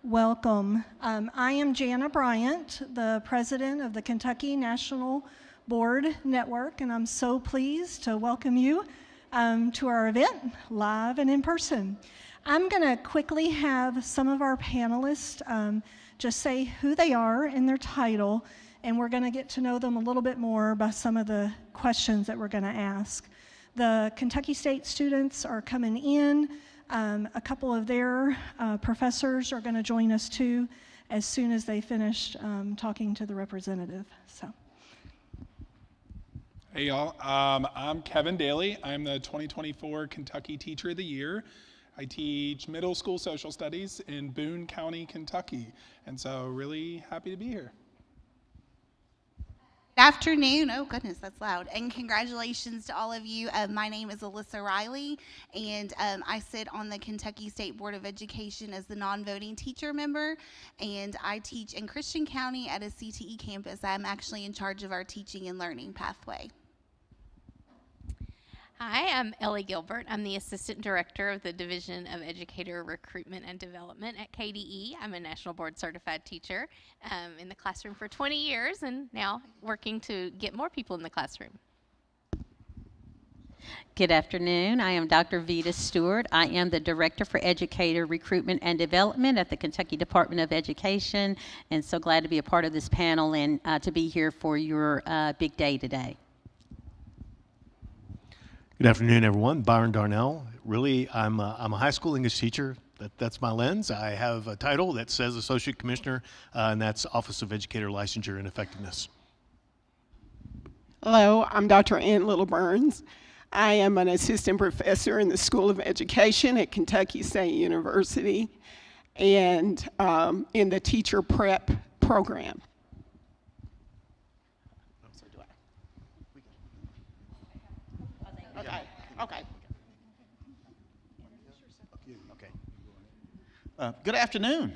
welcome. I am Jana Bryant, the president of the Kentucky National Board Network, and I'm so pleased to welcome you to our event, live and in person. I'm going to quickly have some of our panelists just say who they are and their title, and we're going to get to know them a little bit more by some of the questions that we're going to ask. The Kentucky State students are coming in. A couple of their professors are going to join us too as soon as they finish talking to the representative. So. Hey y'all, I'm Kevin Daly. I'm the 2024 Kentucky Teacher of the Year. I teach middle school social studies in Boone County, Kentucky, and so really happy to be here. Good afternoon. Oh goodness, that's loud. And congratulations to all of you. My name is Alyssa Riley, and I sit on the Kentucky State Board of Education as the non-voting teacher member, and I teach in Christian County at a CTE campus. I'm actually in charge of our teaching and learning pathway. Hi, I'm Ellie Gilbert. I'm the Assistant Director of the Division of Educator Recruitment and Development at KDE. I'm a National Board Certified teacher in the classroom for 20 years and now working to get more people in the classroom. Good afternoon. I am Dr. Vita Stewart. I am the Director for Educator Recruitment and Development at the Kentucky Department of Education, and so glad to be a part of this panel and to be here for your big day today. Good afternoon, everyone. Byron Darnell. Really, I'm a high school English teacher. That's my lens. I have a title that says Associate Commissioner, and that's Office of Educator Licensure and Effectiveness. Hello, I'm Dr. Ann Little Burns. I am an assistant professor in the School of Education at Kentucky State University and in the teacher prep program. Okay. Good afternoon.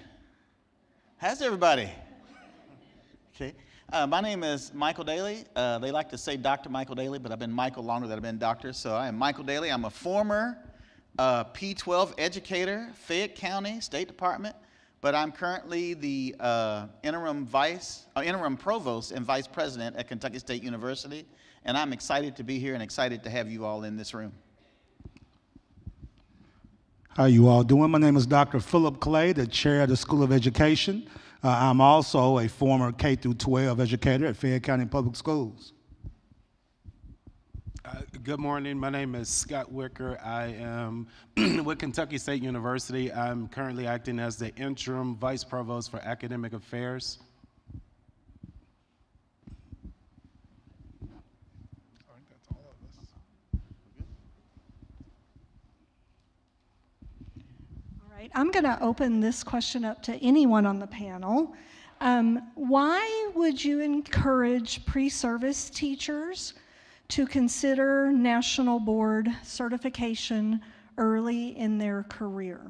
How's everybody? Okay. My name is Michael Daly. They like to say Dr. Michael Daly, but I've been Michael longer than I've been doctor. So I am Michael Daly. I'm a former P-12 educator, Fayette County State Department, but I'm currently the interim provost and vice president at Kentucky State University. And I'm excited to be here and excited to have you all in this room. How you all doing? My name is Dr. Philip Clay, the chair of the School of Education. I'm also a former K-12 educator at Fayette County Public Schools. Good morning. My name is Scott Wicker. I am with Kentucky State University. I'm currently acting as the interim vice provost for academic affairs. I'm going to open this question up to anyone on the panel. Why would you encourage pre-service teachers to consider national board certification early in their career?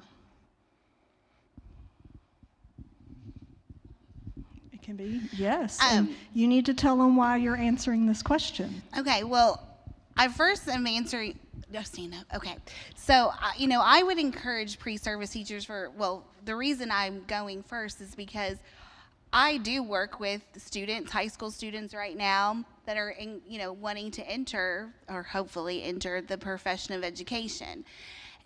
It can be yes. And you need to tell them why you're answering this question. Okay, well, I first am answering. No, stand up. Okay. So, I would encourage pre-service teachers the reason I'm going first is because I do work with students, high school students right now that are, wanting to enter or hopefully enter the profession of education.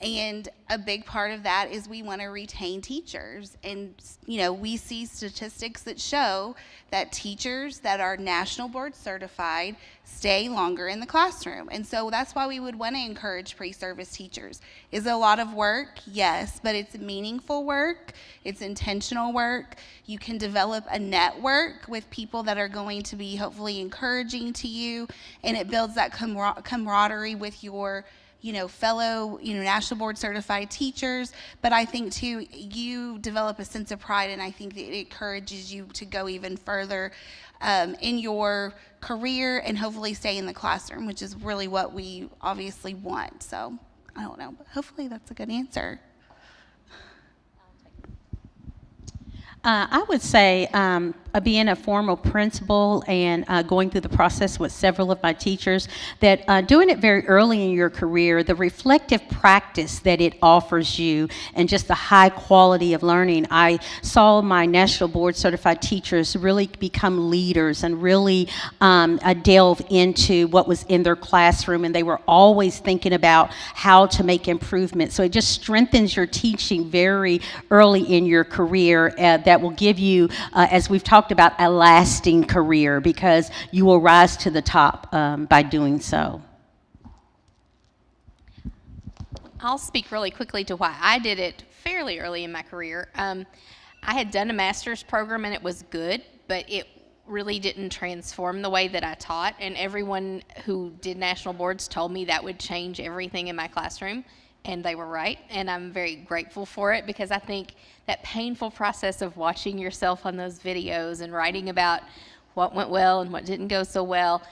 And a big part of that is we want to retain teachers. And, we see statistics that show that teachers that are national board certified stay longer in the classroom. And so that's why we would want to encourage pre-service teachers. Is it a lot of work? Yes, but it's meaningful work. It's intentional work. You can develop a network with people that are going to be hopefully encouraging to you, and it builds that camaraderie with your fellow, national board certified teachers. But I think too, you develop a sense of pride, and I think that it encourages you to go even further in your career and hopefully stay in the classroom, which is really what we obviously want. So I don't know, but hopefully that's a good answer. I would say being a former principal and going through the process with several of my teachers, that doing it very early in your career, the reflective practice that it offers you and just the high quality of learning. I saw my national board certified teachers really become leaders and really delve into what was in their classroom, and they were always thinking about how to make improvements. So it just strengthens your teaching very early in your career. That will give you, as we've talked about, a lasting career, because you will rise to the top by doing so. I'll speak really quickly to why I did it fairly early in my career. I had done a master's program and it was good, but it really didn't transform the way that I taught, and everyone who did national boards told me that would change everything in my classroom, and they were right, and I'm very grateful for it, because I think that painful process of watching yourself on those videos and writing about what went well and what didn't go so well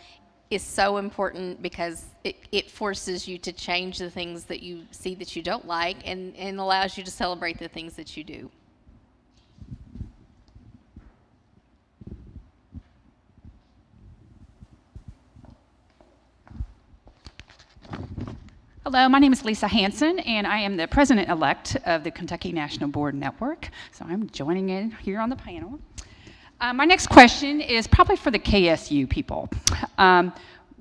is so important, because it forces you to change the things that you see that you don't like, and allows you to celebrate the things that you do. Hello, my name is Lisa Hanson, and I am the president-elect of the Kentucky National Board Network. So I'm joining in here on the panel. My next question is probably for the KSU people.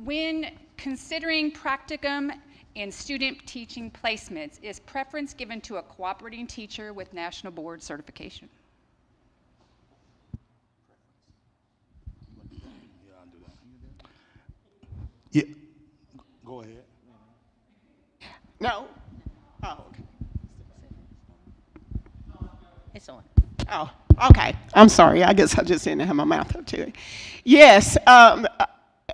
When considering practicum in student teaching placements, is preference given to a cooperating teacher with national board certification? Yeah, go ahead. No? Oh, okay. It's on. Oh, okay. I'm sorry. I guess I just didn't have my mouth up to it. Yes,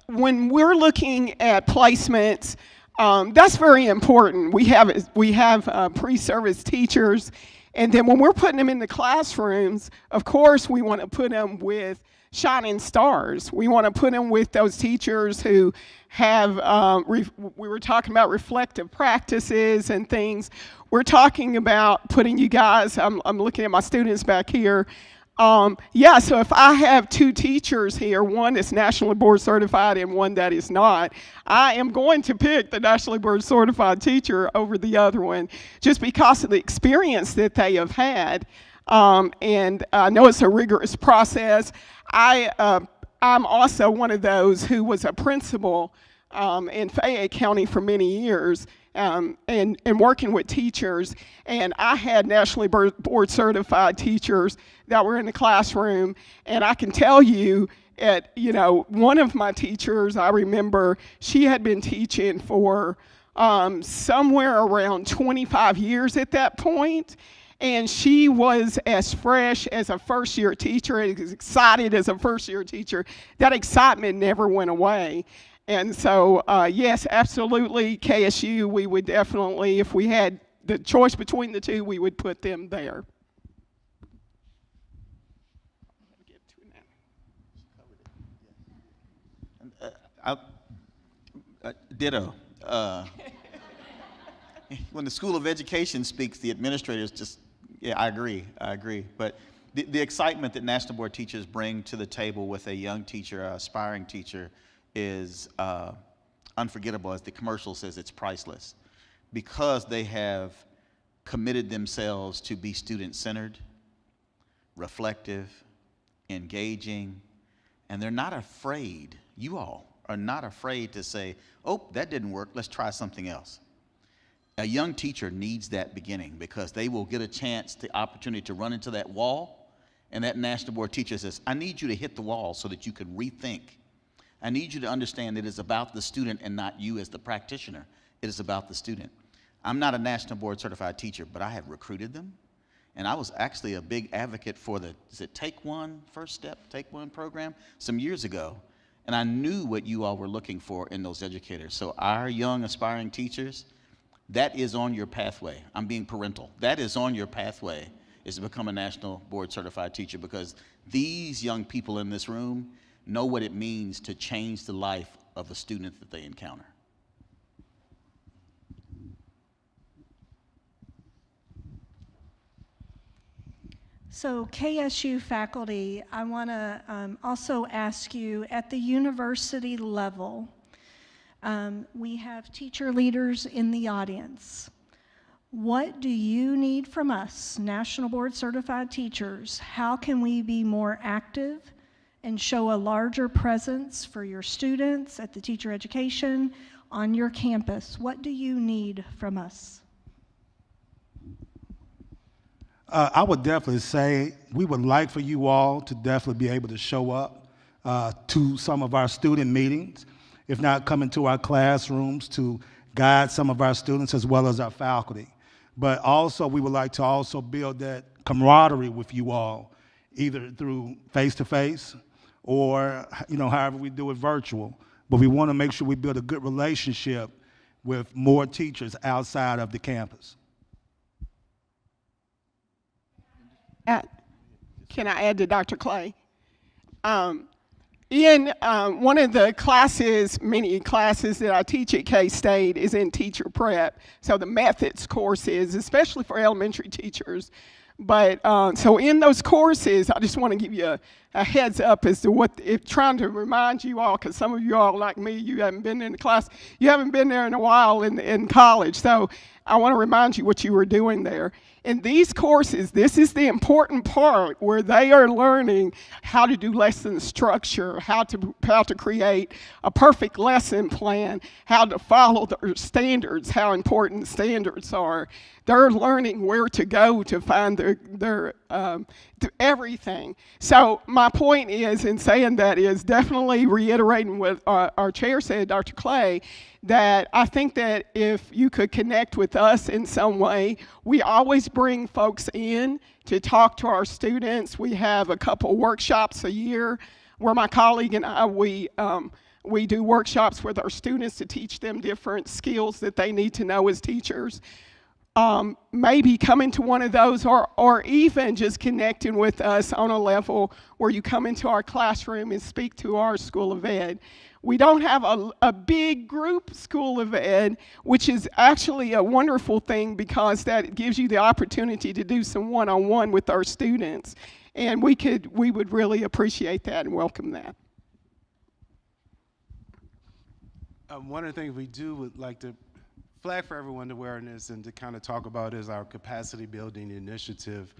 when we're looking at placements, that's very important. We have pre-service teachers, and then when we're putting them in the classrooms, of course, we want to put them with shining stars. We want to put them with those teachers who have, we were talking about reflective practices and things. We're talking about putting you guys, I'm looking at my students back here. Yeah, so if I have two teachers here, one that's nationally board certified and one that is not, I am going to pick the nationally board certified teacher over the other one, just because of the experience that they have had. And I know it's a rigorous process. I'm also one of those who was a principal in Fayette County for many years, and working with teachers. And I had nationally board certified teachers that were in the classroom. And I can tell you, one of my teachers, I remember, she had been teaching for somewhere around 25 years at that point. And she was as fresh as a first-year teacher, as excited as a first-year teacher. That excitement never went away. And so, yes, absolutely, KSU, we would definitely, if we had the choice between the two, we would put them there. Ditto. When the School of Education speaks, the administrators just, yeah, I agree. But the excitement that National Board teachers bring to the table with a young teacher, an aspiring teacher, is unforgettable. As the commercial says, it's priceless, because they have committed themselves to be student-centered, reflective, engaging, and they're not afraid. You all are not afraid to say, oh, that didn't work, let's try something else. A young teacher needs that beginning, because they will get a chance, the opportunity to run into that wall, and that National Board teacher says, I need you to hit the wall so that you can rethink. I need you to understand it is about the student and not you as the practitioner. It is about the student. I'm not a National Board certified teacher, but I have recruited them, and I was actually a big advocate for the, is it Take One, First Step, Take One program some years ago, and I knew what you all were looking for in those educators. So our young aspiring teachers, that is on your pathway. I'm being parental. That is on your pathway, is to become a National Board certified teacher, because these young people in this room know what it means to change the life of a student that they encounter. So KSU faculty, I want to also ask you, at the university level, we have teacher leaders in the audience. What do you need from us, National Board Certified Teachers? How can we be more active and show a larger presence for your students at the teacher education on your campus? What do you need from us? I would definitely say we would like for you all to definitely be able to show up to some of our student meetings, if not come into our classrooms to guide some of our students as well as our faculty. But also we would like to also build that camaraderie with you all, either through face-to-face or however we do it virtual. But we want to make sure we build a good relationship with more teachers outside of the campus. Can I add to Dr. Clay? In one of the classes, many classes that I teach at K-State is in teacher prep. So the methods courses, especially for elementary teachers. But so in those courses, I just want to give you a heads up as to what, trying to remind you all, because some of you all like me, you haven't been in the class, you haven't been there in a while in college. So I want to remind you what you were doing there. In these courses, this is the important part where they are learning how to do lesson structure, how to create a perfect lesson plan, how to follow their standards, how important standards are. They're learning where to go to find their everything. So my point is, in saying that, is definitely reiterating what our chair said, Dr. Clay, that I think that if you could connect with us in some way, we always bring folks in to talk to our students. We have a couple workshops a year where my colleague and I, we do workshops with our students to teach them different skills that they need to know as teachers. Maybe coming to one of those, or even just connecting with us on a level where you come into our classroom and speak to our School of Ed. We don't have a big group School of Ed, which is actually a wonderful thing because that gives you the opportunity to do some one-on-one with our students. And we would really appreciate that and welcome that. One of the things we would like to flag for everyone's awareness and to kind of talk about is our capacity building initiative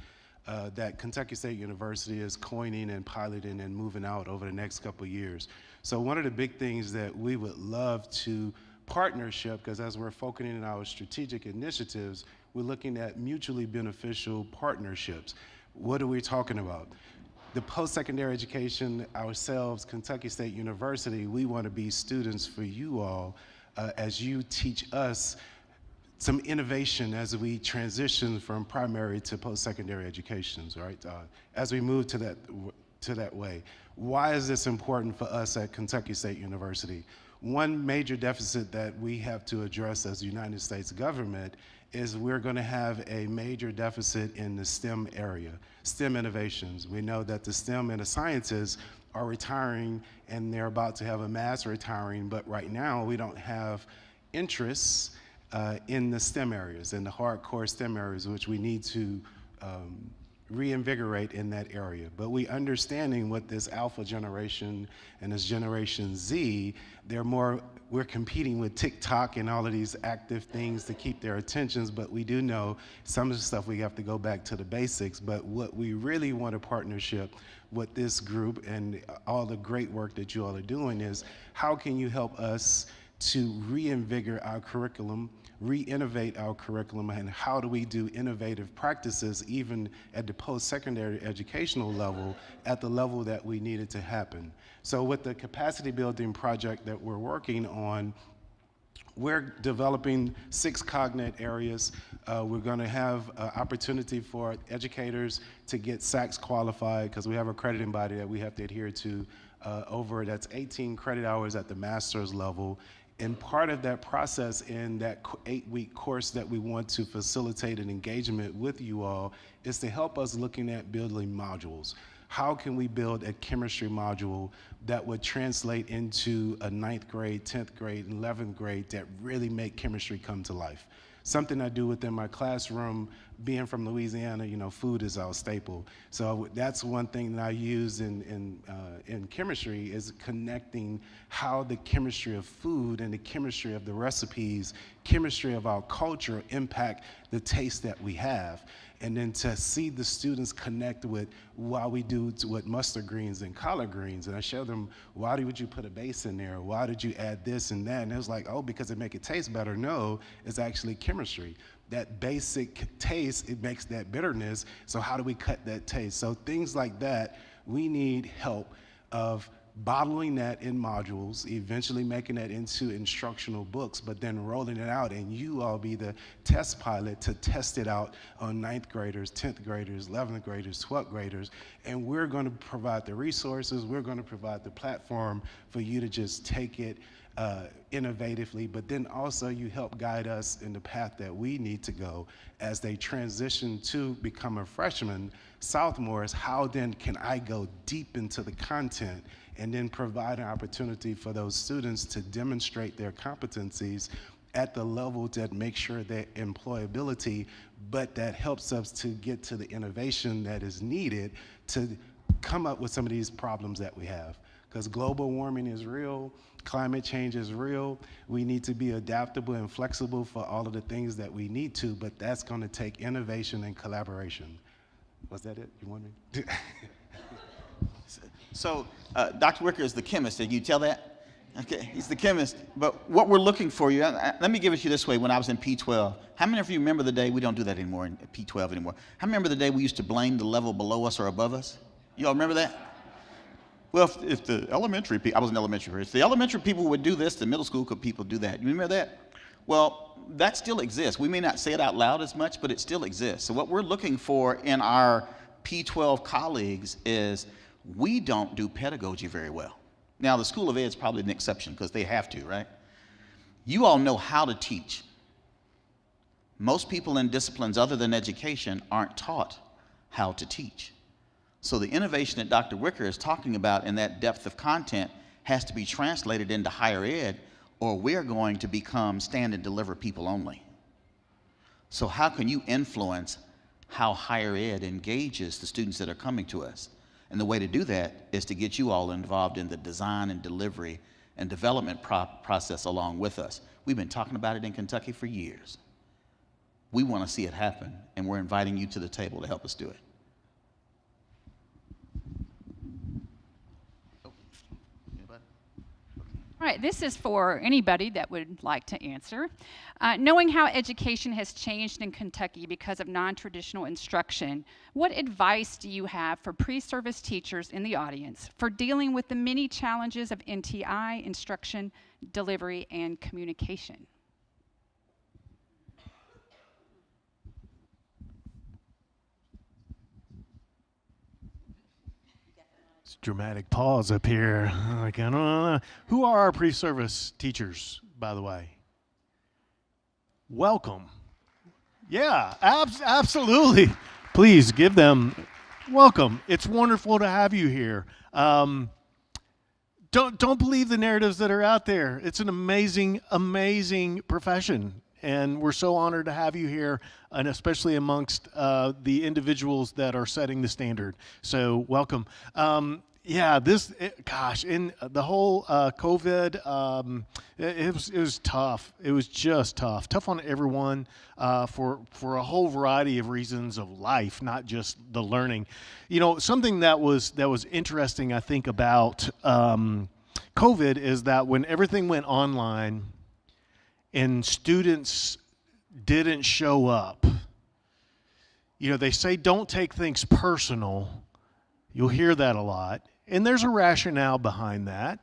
that Kentucky State University is coining and piloting and moving out over the next couple of years. So one of the big things that we would love to partnership, because as we're focusing on our strategic initiatives, we're looking at mutually beneficial partnerships. What are we talking about? The post-secondary education, ourselves, Kentucky State University, we want to be students for you all as you teach us some innovation as we transition from primary to post-secondary educations, right? As we move to that way. Why is this important for us at Kentucky State University? One major deficit that we have to address as the United States government is we're going to have a major deficit in the STEM area, STEM innovations. We know that the STEM and the sciences are retiring and they're about to have a mass retiring, but right now we don't have interests in the STEM areas, in the hardcore STEM areas, which we need to reinvigorate in that area. But we understanding what this alpha generation and this generation Z, we're competing with TikTok and all of these active things to keep their attentions, but we do know some of the stuff we have to go back to the basics. But what we really want a partnership with this group and all the great work that you all are doing is, how can you help us to reinvigorate our curriculum, re-innovate our curriculum, and how do we do innovative practices even at the post-secondary educational level, at the level that we need it to happen. So with the capacity building project that we're working on, we're developing 6 cognate areas. We're going to have opportunity for educators to get SACS qualified, because we have a accrediting body that we have to adhere to that's 18 credit hours at the master's level. And part of that process in that 8-week course that we want to facilitate an engagement with you all is to help us looking at building modules. How can we build a chemistry module that would translate into a 9th grade, 10th grade, 11th grade that really make chemistry come to life? Something I do within my classroom being from Louisiana, food is our staple. So that's one thing that I use in chemistry, is connecting how the chemistry of food and the chemistry of the recipes, chemistry of our culture impact the taste that we have. And then to see the students connect with why we do with mustard greens and collard greens. And I show them, why would you put a base in there? Why did you add this and that? And it was like, oh, because it make it taste better. No, it's actually chemistry. That basic taste, it makes that bitterness. So how do we cut that taste? So things like that, we need help of bottling that in modules, eventually making that into instructional books, but then rolling it out, and you all be the test pilot to test it out on 9th graders, 10th graders, 11th graders, 12th graders, and we're going to provide the resources, we're going to provide the platform for you to just take it innovatively, but then also you help guide us in the path that we need to go as they transition to become a freshman, sophomores. How then can I go deep into the content and then provide an opportunity for those students to demonstrate their competencies at the level that makes sure their employability, but that helps us to get to the innovation that is needed to come up with some of these problems that we have. Because global warming is real, climate change is real. We need to be adaptable and flexible for all of the things that we need to, but that's going to take innovation and collaboration. Was that it? You want me? So Dr. Wicker is the chemist. Did you tell that? Okay, he's the chemist. But what we're looking for you, let me give it to you this way. When I was in P12, how many of you remember the day, we don't do that anymore in P12 anymore. How many remember the day we used to blame the level below us or above us? You all remember that? Well, if the elementary people, I was in elementary, if the elementary people would do this, the middle school people do that. You remember that? Well, that still exists. We may not say it out loud as much, but it still exists. So what we're looking for in our P12 colleagues is, we don't do pedagogy very well. Now, the School of Ed is probably an exception because they have to, right? You all know how to teach. Most people in disciplines other than education aren't taught how to teach. So the innovation that Dr. Wicker is talking about in that depth of content has to be translated into higher ed, or we're going to become stand and deliver people only. So how can you influence how higher ed engages the students that are coming to us? And the way to do that is to get you all involved in the design and delivery and development process along with us. We've been talking about it in Kentucky for years. We want to see it happen, and we're inviting you to the table to help us do it. All right, this is for anybody that would like to answer. Knowing how education has changed in Kentucky because of non-traditional instruction, what advice do you have for pre-service teachers in the audience for dealing with the many challenges of NTI, instruction, delivery, and communication? Dramatic pause up here. Like, I don't know. Who are our pre-service teachers, by the way? Welcome. Yeah, absolutely. Please give them welcome. It's wonderful to have you here. Don't believe the narratives that are out there. It's an amazing, amazing profession. And we're so honored to have you here, and especially amongst the individuals that are setting the standard. So welcome. Yeah, in the whole COVID, it was tough. It was just tough. Tough on everyone for a whole variety of reasons of life, not just the learning. You know, something that was interesting, I think, about COVID is that when everything went online and students didn't show up, you know, they say don't take things personal. You'll hear that a lot. And there's a rationale behind that.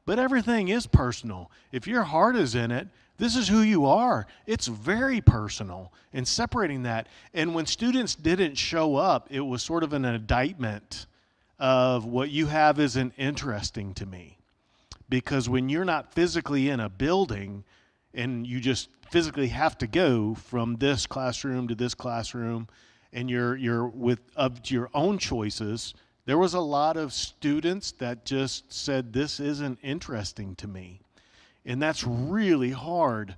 But everything is personal. If your heart is in it, this is who you are. It's very personal. And separating that. And when students didn't show up, it was sort of an indictment of what you have isn't interesting to me. Because when you're not physically in a building and you just physically have to go from this classroom to this classroom, and you're with of your own choices, there was a lot of students that just said, this isn't interesting to me. And that's really hard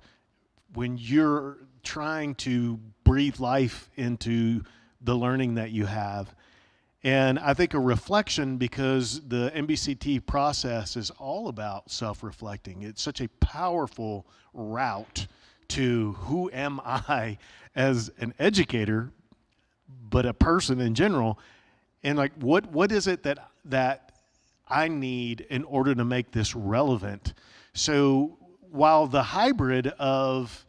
when you're trying to breathe life into the learning that you have. And I think a reflection, because the NBCT process is all about self-reflecting. It's such a powerful route to who am I as an educator, but a person in general, and like what is it that I need in order to make this relevant. So while the hybrid of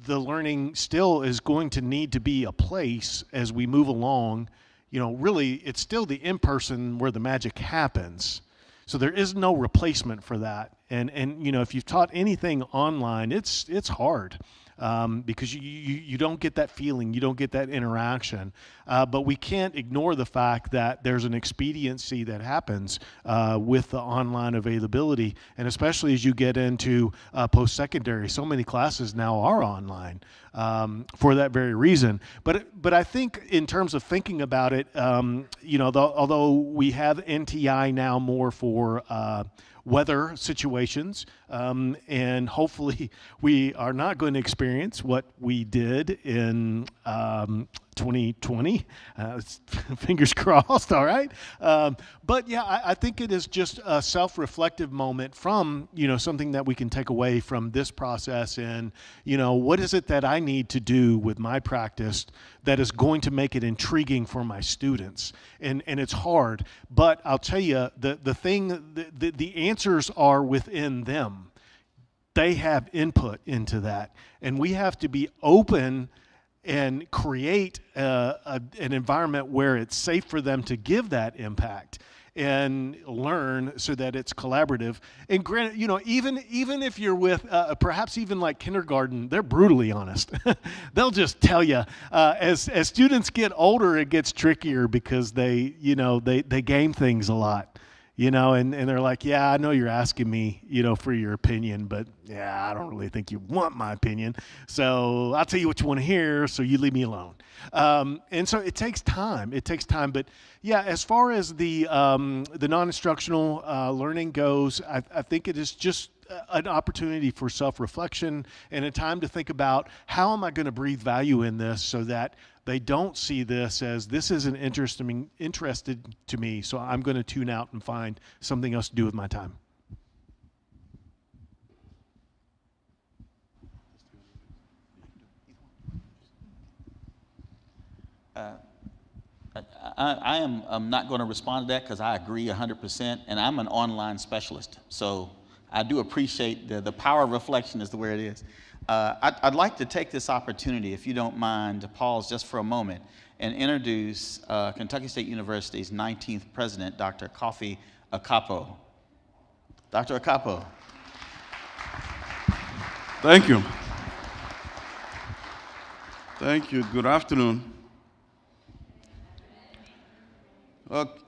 the learning still is going to need to be a place as we move along, really it's still the in-person where the magic happens. So there is no replacement for that. And if you've taught anything online, it's hard. Because you don't get that feeling, you don't get that interaction. But we can't ignore the fact that there's an expediency that happens with the online availability, and especially as you get into post-secondary. So many classes now are online for that very reason. But I think in terms of thinking about it, although we have NTI now more for weather situations, and hopefully we are not going to experience what we did in 2020. Fingers crossed, all right? But yeah, I think it is just a self-reflective moment from, something that we can take away from this process, and, what is it that I need to do with my practice that is going to make it intriguing for my students? And it's hard, but I'll tell you, the answers are within them. They have input into that, and we have to be open and create an environment where it's safe for them to give that impact and learn so that it's collaborative. And granted, even if you're with perhaps even like kindergarten, they're brutally honest. They'll just tell you. As students get older, it gets trickier because they game things a lot. And they're like, yeah, I know you're asking me, for your opinion, but yeah, I don't really think you want my opinion. So I'll tell you what you want to hear, so you leave me alone. And so it takes time. But yeah, as far as the non-instructional learning goes, I think it is just an opportunity for self-reflection and a time to think about, how am I going to breathe value in this so that they don't see this as, this isn't interested to me, so I'm going to tune out and find something else to do with my time. I'm not going to respond to that because I agree 100%, and I'm an online specialist, so I do appreciate the power of reflection is the way it is. I'd like to take this opportunity, if you don't mind, to pause just for a moment and introduce Kentucky State University's 19th president, Dr. Kofi Akapo. Dr. Akapo. Thank you. Thank you. Good afternoon.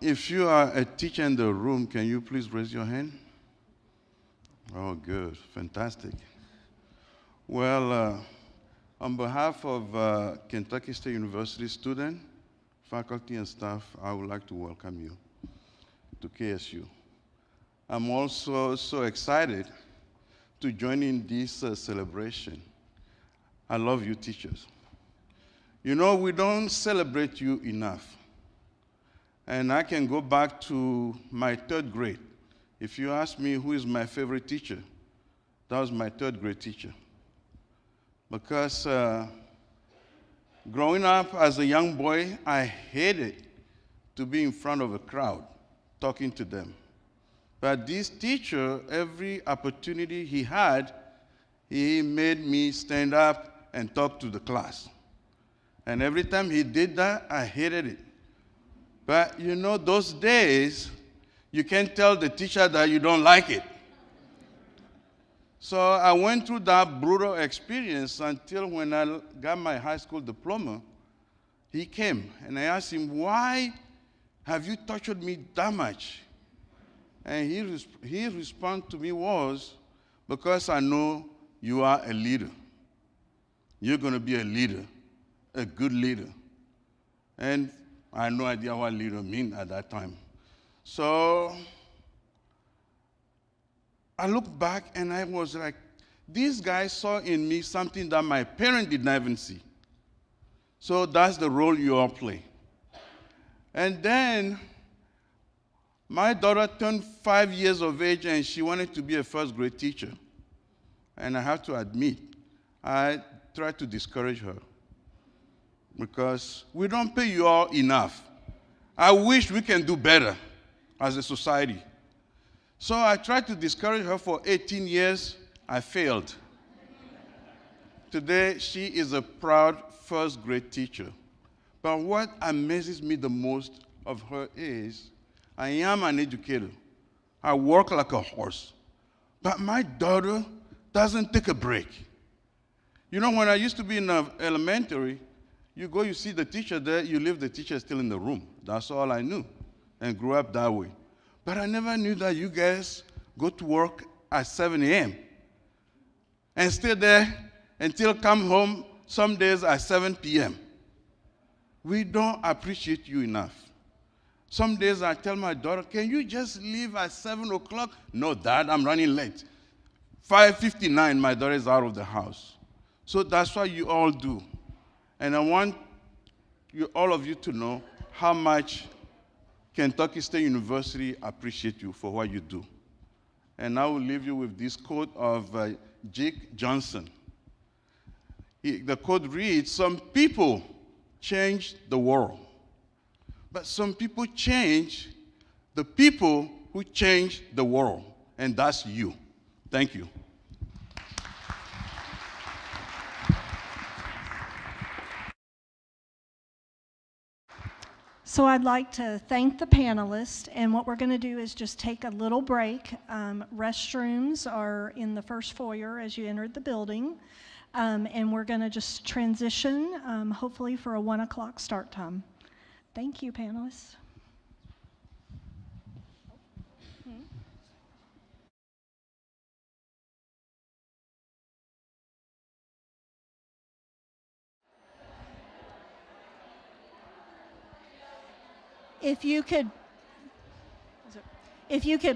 If you are a teacher in the room, can you please raise your hand? Oh, good. Fantastic. Well, on behalf of Kentucky State University students, faculty, and staff, I would like to welcome you to KSU. I'm also so excited to join in this celebration. I love you, teachers. We don't celebrate you enough. And I can go back to my 3rd grade. If you ask me who is my favorite teacher, that was my 3rd grade teacher. Because growing up as a young boy, I hated to be in front of a crowd talking to them. But this teacher, every opportunity he had, he made me stand up and talk to the class. And every time he did that, I hated it. But those days, you can't tell the teacher that you don't like it. So I went through that brutal experience until when I got my high school diploma, he came and I asked him, why have you tortured me that much? And his response to me was, because I know you are a leader. You're going to be a leader, a good leader. And I had no idea what leader meant at that time. So I look back and I was like, These guys saw in me something that my parents did not even see. So that's the role you all play. And then my daughter turned 5 years of age and she wanted to be a first grade teacher. And I have to admit, I tried to discourage her because we don't pay you all enough. I wish we can do better as a society. So I tried to discourage her for 18 years. I failed. Today, she is a proud first grade teacher. But what amazes me the most of her is I am an educator. I work like a horse. But my daughter doesn't take a break. You know, when I used to be in elementary, you go, you see the teacher there, you leave the teacher still in the room. That's all I knew, and grew up that way. But I never knew that you guys go to work at 7 a.m. and stay there until come home some days at 7 p.m. We don't appreciate you enough. Some days I tell my daughter, can you just leave at 7 o'clock? No, Dad, I'm running late. 5:59, my daughter is out of the house. So that's what you all do. And I want all of you to know how much Kentucky State University appreciates you for what you do. And I will leave you with this quote of Jake Johnson. The quote reads, some people change the world, but some people change the people who change the world, and that's you. Thank you. So I'd like to thank the panelists, and what we're going to do is just take a little break. Restrooms are in the first foyer as you entered the building, and we're going to just transition, hopefully for a 1 o'clock start time. Thank you, panelists. If you could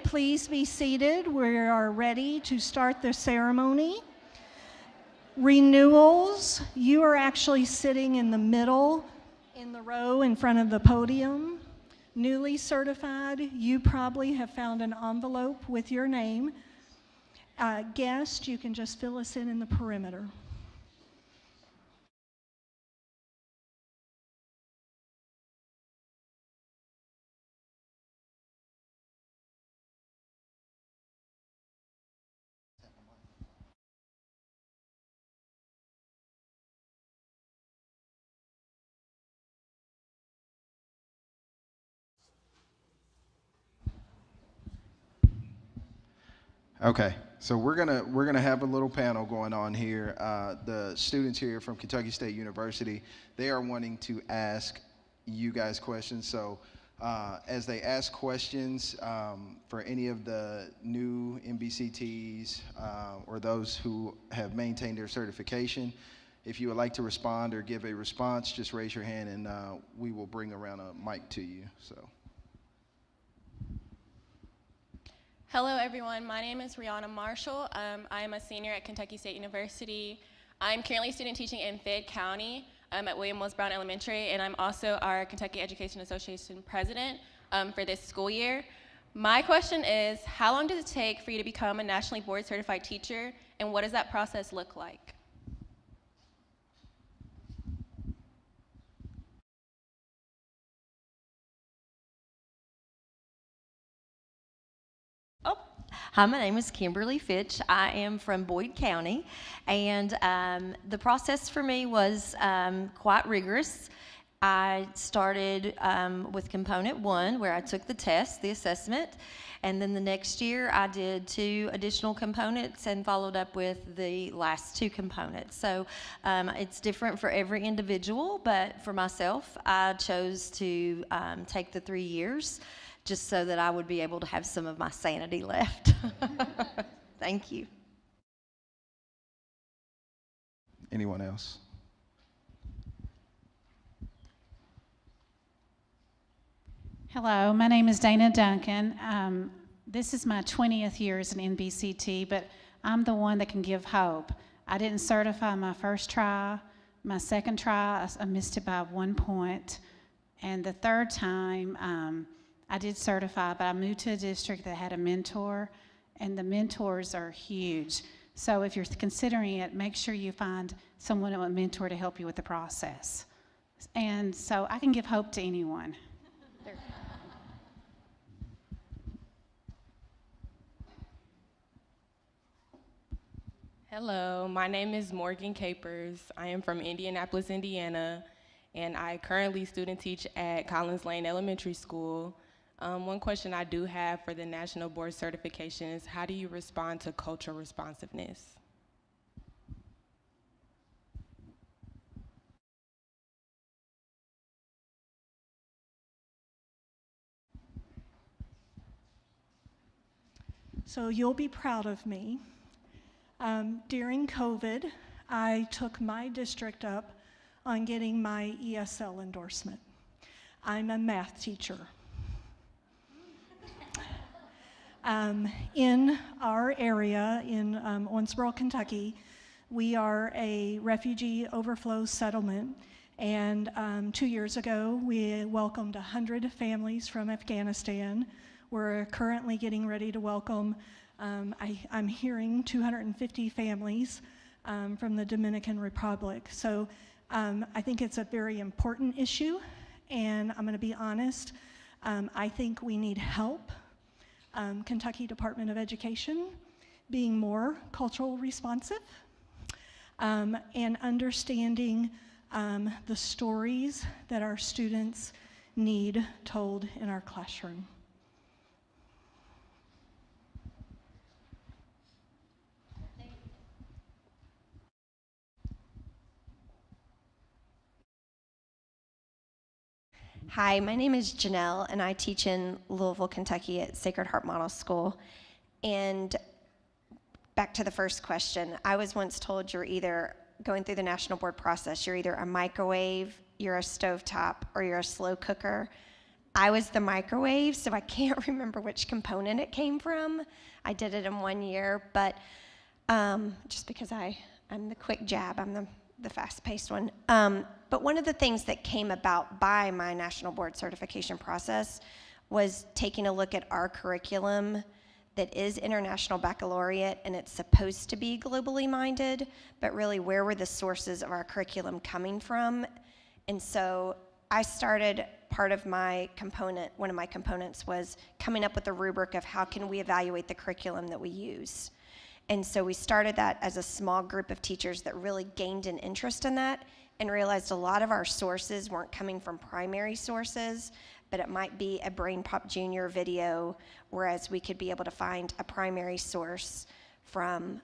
please be seated, we are ready to start the ceremony. Renewals, you are actually sitting in the middle, in the row in front of the podium. Newly certified, you probably have found an envelope with your name. Guest, you can just fill us in the perimeter. Okay, so we're gonna have a little panel going on here. The students here from Kentucky State University, they are wanting to ask you guys questions. So as they ask questions for any of the new NBCTs or those who have maintained their certification, if you would like to respond or give a response, just raise your hand and we will bring around a mic to you. So. Hello everyone, my name is Rihanna Marshall. I am a senior at Kentucky State University. I'm currently student teaching in Fayette County at William Wells Brown Elementary, and I'm also our Kentucky Education Association president for this school year. My question is, how long does it take for you to become a nationally board certified teacher, and what does that process look like? Hi, my name is Kimberly Fitch. I am from Boyd County, and the process for me was quite rigorous. I started with component 1, where I took the test, the assessment, and then the next year I did 2 additional components and followed up with the last 2 components. So it's different for every individual, but for myself, I chose to take the 3 years, just so that I would be able to have some of my sanity left. Thank you. Anyone else? Hello, my name is Dana Duncan. This is my 20th year as an NBCT, but I'm the one that can give hope. I didn't certify my first try. My second try, I missed it by 1 point. And the third time, I did certify, but I moved to a district that had a mentor, and the mentors are huge. So if you're considering it, make sure you find someone, a mentor, to help you with the process. And so I can give hope to anyone. Hello, my name is Morgan Capers. I am from Indianapolis, Indiana, and I currently student teach at Collins Lane Elementary School. One question I do have for the National Board Certification is, how do you respond to cultural responsiveness? So you'll be proud of me. During COVID, I took my district up on getting my ESL endorsement. I'm a math teacher. In our area in Owensboro, Kentucky, we are a refugee overflow settlement, and 2 years ago we welcomed 100 families from Afghanistan. We're currently getting ready to welcome, I'm hearing 250 families from the Dominican Republic. So I think it's a very important issue, and I'm going to be honest, I think we need help. Kentucky Department of Education being more cultural responsive and understanding the stories that our students need told in our classroom. Hi, my name is Janelle, and I teach in Louisville, Kentucky at Sacred Heart Model School. And back to the first question, I was once told you're either going through the national board process, you're either a microwave, you're a stovetop, or you're a slow cooker. I was the microwave, so I can't remember which component it came from. I did it in 1 year, but just because I'm the quick jab, I'm the fast-paced one. But one of the things that came about by my national board certification process was taking a look at our curriculum that is international baccalaureate, and it's supposed to be globally minded, but really where were the sources of our curriculum coming from? And so I started, part of my component, one of my components was coming up with a rubric of how can we evaluate the curriculum that we use. And so we started that as a small group of teachers that really gained an interest in that and realized a lot of our sources weren't coming from primary sources, but it might be a Brain Pop Junior video, whereas we could be able to find a primary source from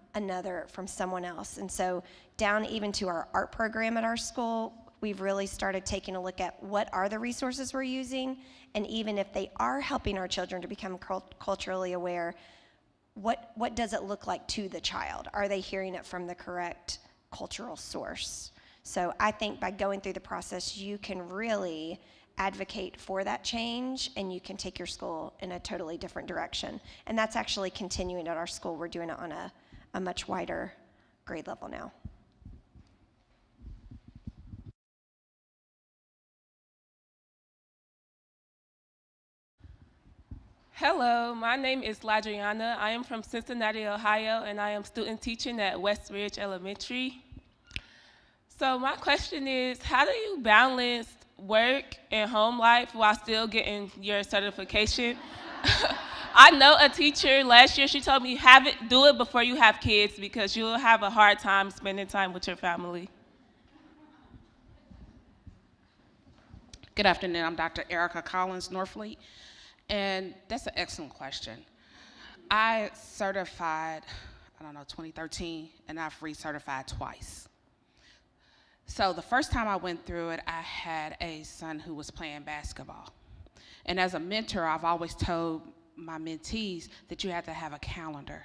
someone else. And so down even to our art program at our school, we've really started taking a look at what are the resources we're using, and even if they are helping our children to become culturally aware, what does it look like to the child? Are they hearing it from the correct cultural source? So I think by going through the process, you can really advocate for that change, and you can take your school in a totally different direction. And that's actually continuing at our school. We're doing it on a much wider grade level now. Hello, my name is Ladriana. I am from Cincinnati, Ohio, and I am student teaching at West Ridge Elementary. So my question is, how do you balance work and home life while still getting your certification? I know a teacher last year, she told me do it before you have kids because you'll have a hard time spending time with your family. Good afternoon, I'm Dr. Erica Collins Norfleet, and that's an excellent question. I certified, 2013, and I've recertified twice. So the first time I went through it, I had a son who was playing basketball. And as a mentor, I've always told my mentees that you have to have a calendar.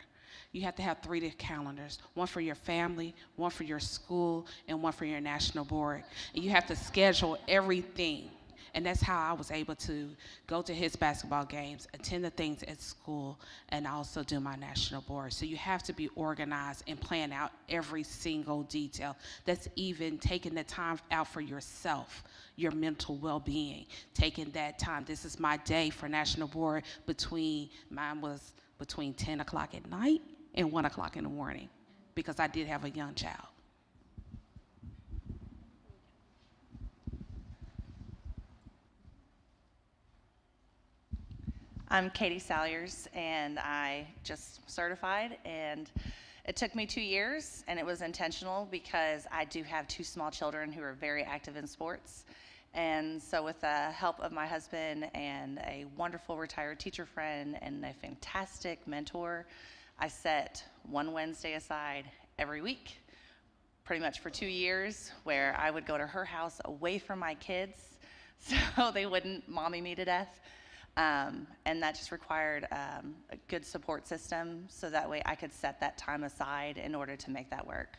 You have to have 3 calendars, one for your family, one for your school, and one for your national board. And you have to schedule everything. And that's how I was able to go to his basketball games, attend the things at school, and also do my national board. So you have to be organized and plan out every single detail. That's even taking the time out for yourself, your mental well-being, taking that time. This is my day for national board mine was between 10 o'clock at night and 1 o'clock in the morning, because I did have a young child. I'm Katie Salyers, and I just certified, and it took me 2 years, and it was intentional because I do have 2 small children who are very active in sports. And so with the help of my husband and a wonderful retired teacher friend and a fantastic mentor, I set one Wednesday aside every week, pretty much for 2 years, where I would go to her house away from my kids so they wouldn't mommy me to death. And that just required a good support system, so that way I could set that time aside in order to make that work.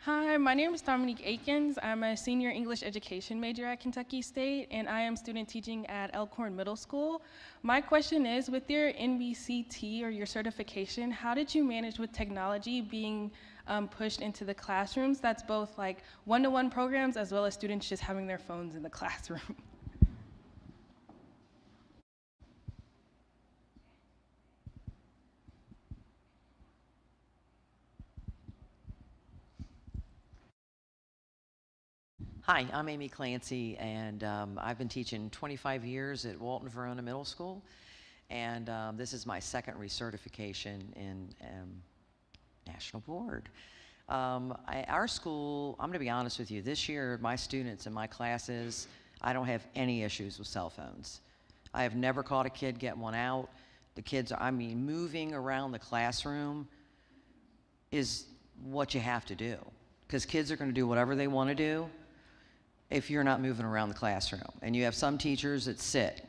Hi, my name is Dominique Akins. I'm a senior English education major at Kentucky State, and I am student teaching at Elkhorn Middle School. My question is, with your NBCT or your certification, how did you manage with technology being pushed into the classrooms? That's both like one-to-one programs as well as students just having their phones in the classroom. Hi, I'm Amy Clancy, and I've been teaching 25 years at Walton Verona Middle School, and this is my second recertification in National Board. Our school, I'm going to be honest with you, this year my students in my classes, I don't have any issues with cell phones. I have never caught a kid get one out. The kids are, moving around the classroom is what you have to do, because kids are going to do whatever they want to do if you're not moving around the classroom. And you have some teachers that sit,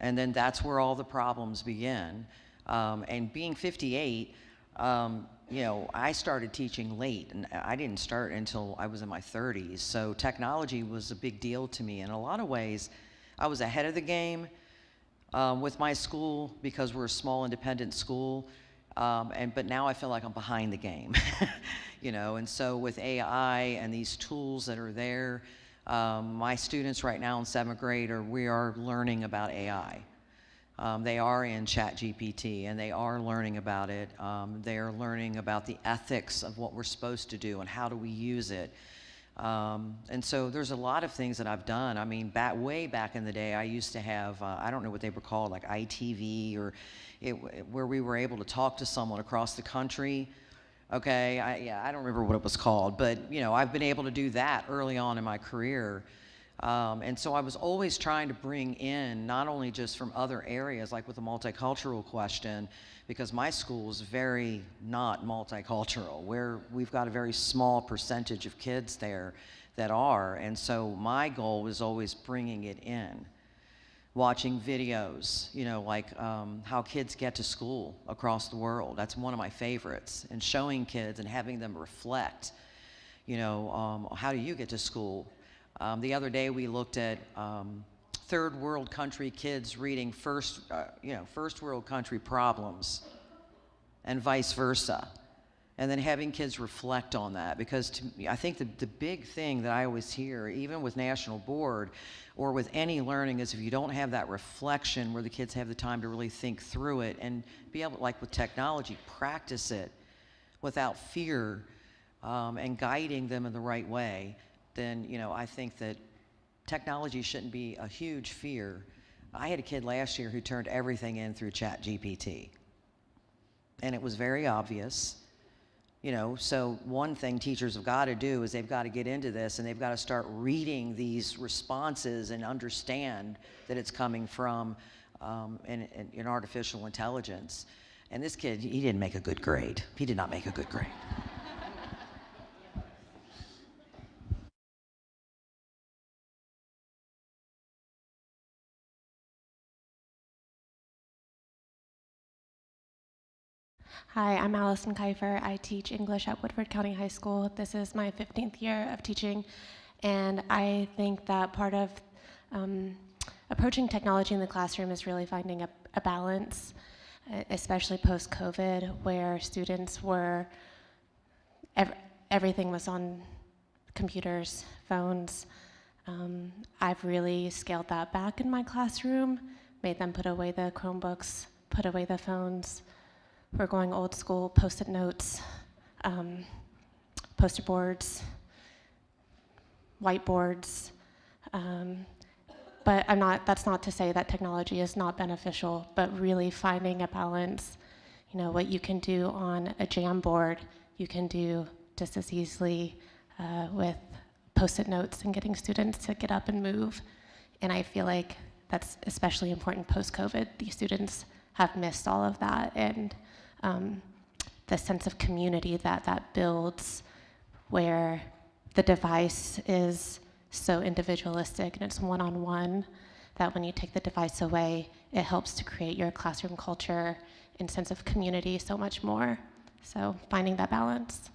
and then that's where all the problems begin. And being 58, I started teaching late, and I didn't start until I was in my 30s. So technology was a big deal to me. In a lot of ways, I was ahead of the game with my school because we're a small independent school. But now I feel like I'm behind the game, and so with AI and these tools that are there, my students right now in 7th grade we are learning about AI. They are in ChatGPT, and they are learning about it. They are learning about the ethics of what we're supposed to do and how do we use it. And so there's a lot of things that I've done. Way back in the day, I used to have, I don't know what they were called, like ITV, where we were able to talk to someone across the country. Okay, I don't remember what it was called, but I've been able to do that early on in my career. And so I was always trying to bring in, not only just from other areas, like with the multicultural question, because my school is very not multicultural, where we've got a very small percentage of kids there that are. And so my goal was always bringing it in. Watching videos, like how kids get to school across the world. That's one of my favorites. And showing kids and having them reflect, how do you get to school? The other day we looked at third world country kids reading first world country problems and vice versa. And then having kids reflect on that, because to me, I think the big thing that I always hear, even with National Board or with any learning, is if you don't have that reflection where the kids have the time to really think through it and be able, like with technology, practice it without fear and guiding them in the right way, then I think that technology shouldn't be a huge fear. I had a kid last year who turned everything in through ChatGPT, and it was very obvious. So one thing teachers have got to do is they've got to get into this, and they've got to start reading these responses and understand that it's coming from an artificial intelligence. And this kid, he didn't make a good grade. He did not make a good grade. Hi, I'm Allison Kiefer. I teach English at Woodford County High School. This is my 15th year of teaching, and I think that part of approaching technology in the classroom is really finding a balance, especially post-COVID, where students were, everything was on computers, phones. I've really scaled that back in my classroom, made them put away the Chromebooks, put away the phones. We're going old school, post-it notes, poster boards, whiteboards. But that's not to say that technology is not beneficial, but really finding a balance. You know, what you can do on a Jamboard, you can do just as easily with post-it notes and getting students to get up and move. And I feel like that's especially important post-COVID. These students have missed all of that, and the sense of community that builds, where the device is so individualistic and it's one-on-one, that when you take the device away, it helps to create your classroom culture and sense of community so much more. So finding that balance.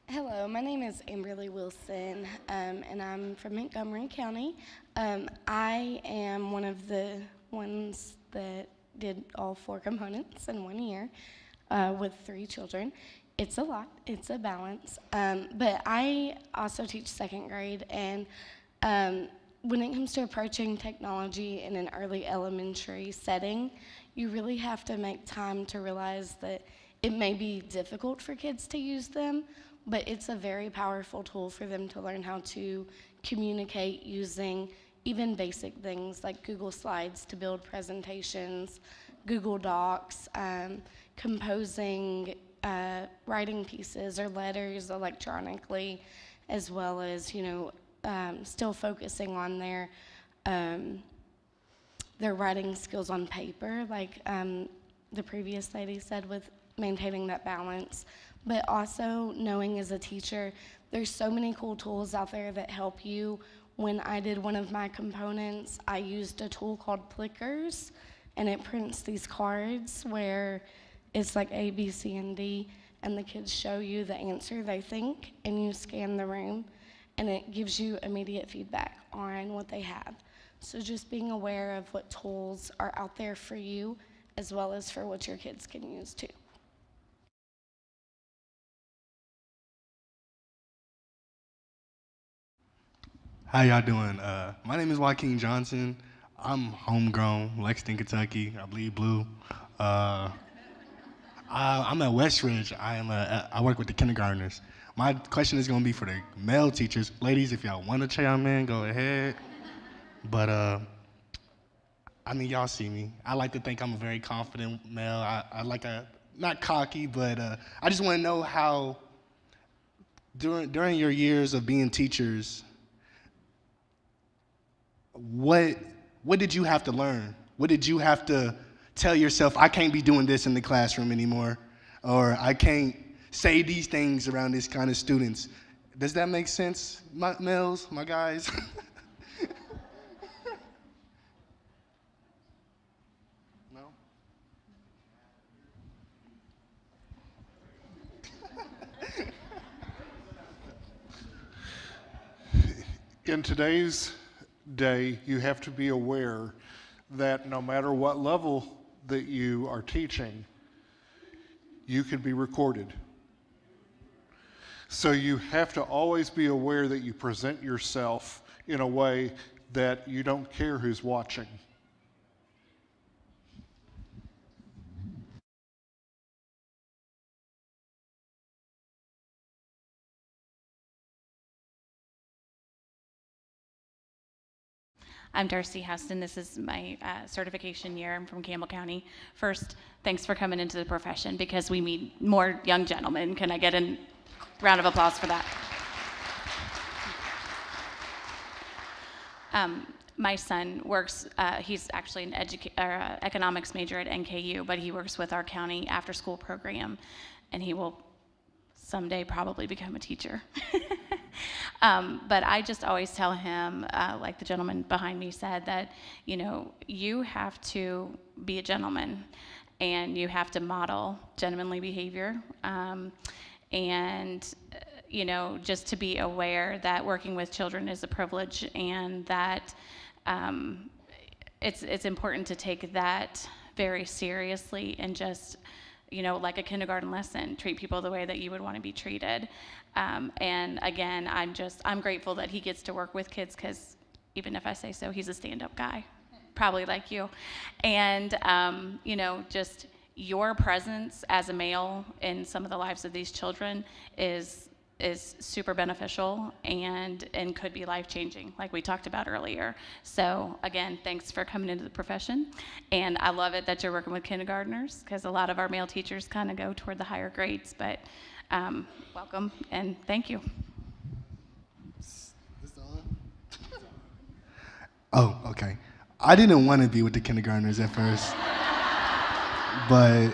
Hello, my name is Amberly Wilson, and I'm from Montgomery County. I am one of the ones that did all 4 components in 1 year with 3 children. It's a lot, it's a balance, but I also teach 2nd grade, and when it comes to approaching technology in an early elementary setting, you really have to make time to realize that it may be difficult for kids to use them, but it's a very powerful tool for them to learn how to communicate using even basic things like Google Slides to build presentations, Google Docs, composing, writing pieces or letters electronically, as well as, you know, still focusing on their writing skills on paper, like the previous lady said, with maintaining that balance. But also knowing as a teacher, there's so many cool tools out there that help you. When I did one of my components, I used a tool called Plickers, and it prints these cards where it's like A, B, C, and D, and the kids show you the answer they think, and you scan the room, and it gives you immediate feedback on what they have. So just being aware of what tools are out there for you, as well as for what your kids can use too. How y'all doing? My name is Joaquin Johnson. I'm homegrown, Lexington, Kentucky. I bleed blue. I'm at Westridge. I work with the kindergartners. My question is going to be for the male teachers. Ladies, if y'all want to chime in, go ahead. But I mean, y'all see me. I like to think I'm a very confident male. I like not cocky, but I just want to know how during your years of being teachers, what did you have to learn? What did you have to tell yourself, I can't be doing this in the classroom anymore, or I can't say these things around these kind of students? Does that make sense, my males, my guys? No? In today's day, you have to be aware that no matter what level that you are teaching, you can be recorded. So you have to always be aware that you present yourself in a way that you don't care who's watching. I'm Darcy Houston. This is my certification year. I'm from Campbell County. First, thanks for coming into the profession because we need more young gentlemen. Can I get a round of applause for that? My son works, he's actually an economics major at NKU, but he works with our county after-school program, and he will someday probably become a teacher. But I just always tell him, like the gentleman behind me said, that, you know, you have to be a gentleman and you have to model gentlemanly behavior. And you know, just to be aware that working with children is a privilege, and that it's important to take that very seriously, and just, you know, like a kindergarten lesson, treat people the way that you would want to be treated. And again, I'm grateful that he gets to work with kids, because even if I say so, he's a stand-up guy, probably like you. And you know, just your presence as a male in some of the lives of these children is super beneficial and could be life-changing, like we talked about earlier. So again, thanks for coming into the profession. And I love it that you're working with kindergartners, because a lot of our male teachers kind of go toward the higher grades. But welcome and thank you. Oh, okay. I didn't want to be with the kindergartners at first, but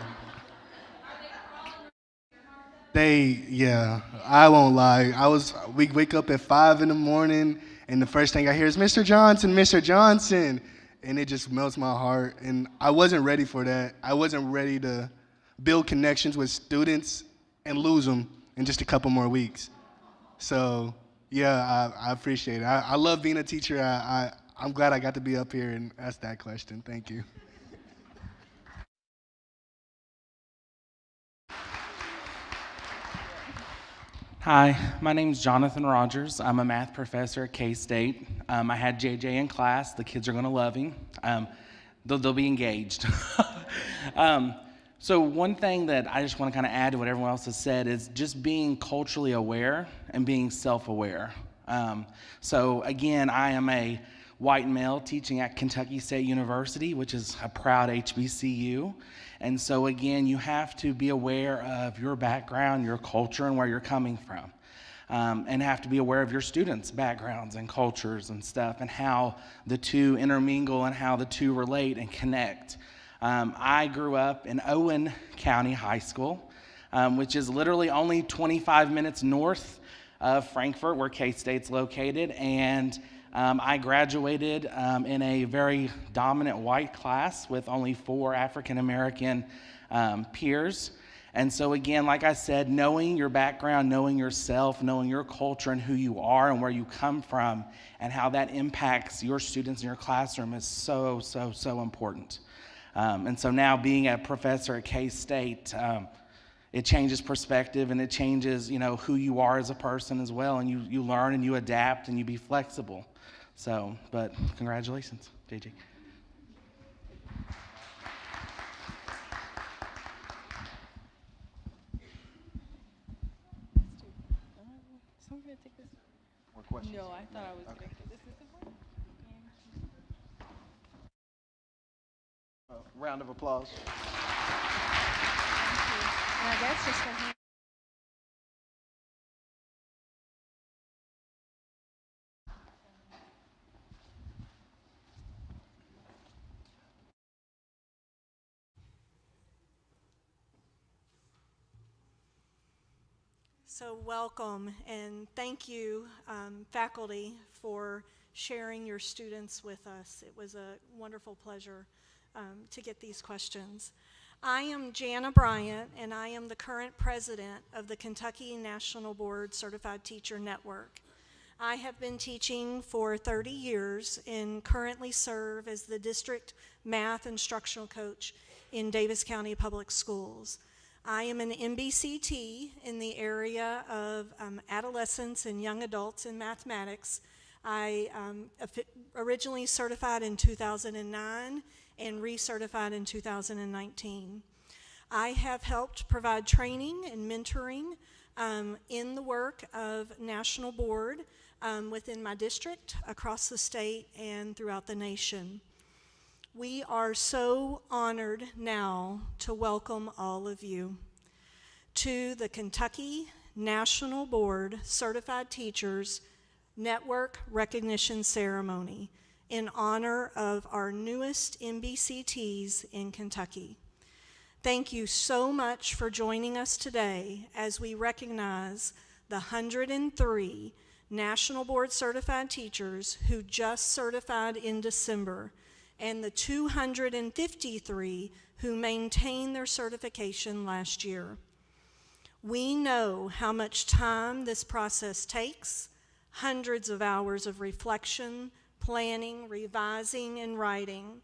I won't lie. We wake up at 5 in the morning, and the first thing I hear is Mr. Johnson, Mr. Johnson, and it just melts my heart. And I wasn't ready for that. I wasn't ready to build connections with students and lose them in just a couple more weeks. So yeah, I appreciate it. I love being a teacher. I'm glad I got to be up here and ask that question. Thank you. Hi, my name is Jonathan Rogers. I'm a math professor at K-State. I had JJ in class. The kids are going to love him. They'll be engaged. So one thing that I just want to kind of add to what everyone else has said is just being culturally aware and being self-aware. So again, I am a white male teaching at Kentucky State University, which is a proud HBCU. And so again, you have to be aware of your background, your culture, and where you're coming from. And have to be aware of your students' backgrounds and cultures and stuff, and how the two intermingle and how the two relate and connect. I grew up in Owen County High School, which is literally only 25 minutes north of Frankfort, where K-State's located. And I graduated in a very dominant white class with only 4 African American peers. And so again, like I said, knowing your background, knowing yourself, knowing your culture and who you are and where you come from and how that impacts your students in your classroom is so, so, so important. And so now being a professor at K-State, it changes perspective, and it changes, you know, who you are as a person as well, and you learn and you adapt and you be flexible. So, but congratulations, JJ. More questions? No, I thought I was okay. This is the one. Round of applause. Thank you. And I guess just from here. So welcome, and thank you, faculty, for sharing your students with us. It was a wonderful pleasure to get these questions. I am Jana Bryant, and I am the current president of the Kentucky National Board Certified Teacher Network. I have been teaching for 30 years and currently serve as the district math instructional coach in Davis County Public Schools. I am an NBCT in the area of adolescents and young adults in mathematics. I originally certified in 2009 and recertified in 2019. I have helped provide training and mentoring in the work of National Board within my district, across the state, and throughout the nation. We are so honored now to welcome all of you to the Kentucky National Board Certified Teachers Network Recognition Ceremony in honor of our newest NBCTs in Kentucky. Thank you so much for joining us today as we recognize the 103 National Board Certified teachers who just certified in December, and the 253 who maintained their certification last year. We know how much time this process takes, hundreds of hours of reflection, planning, revising, and writing,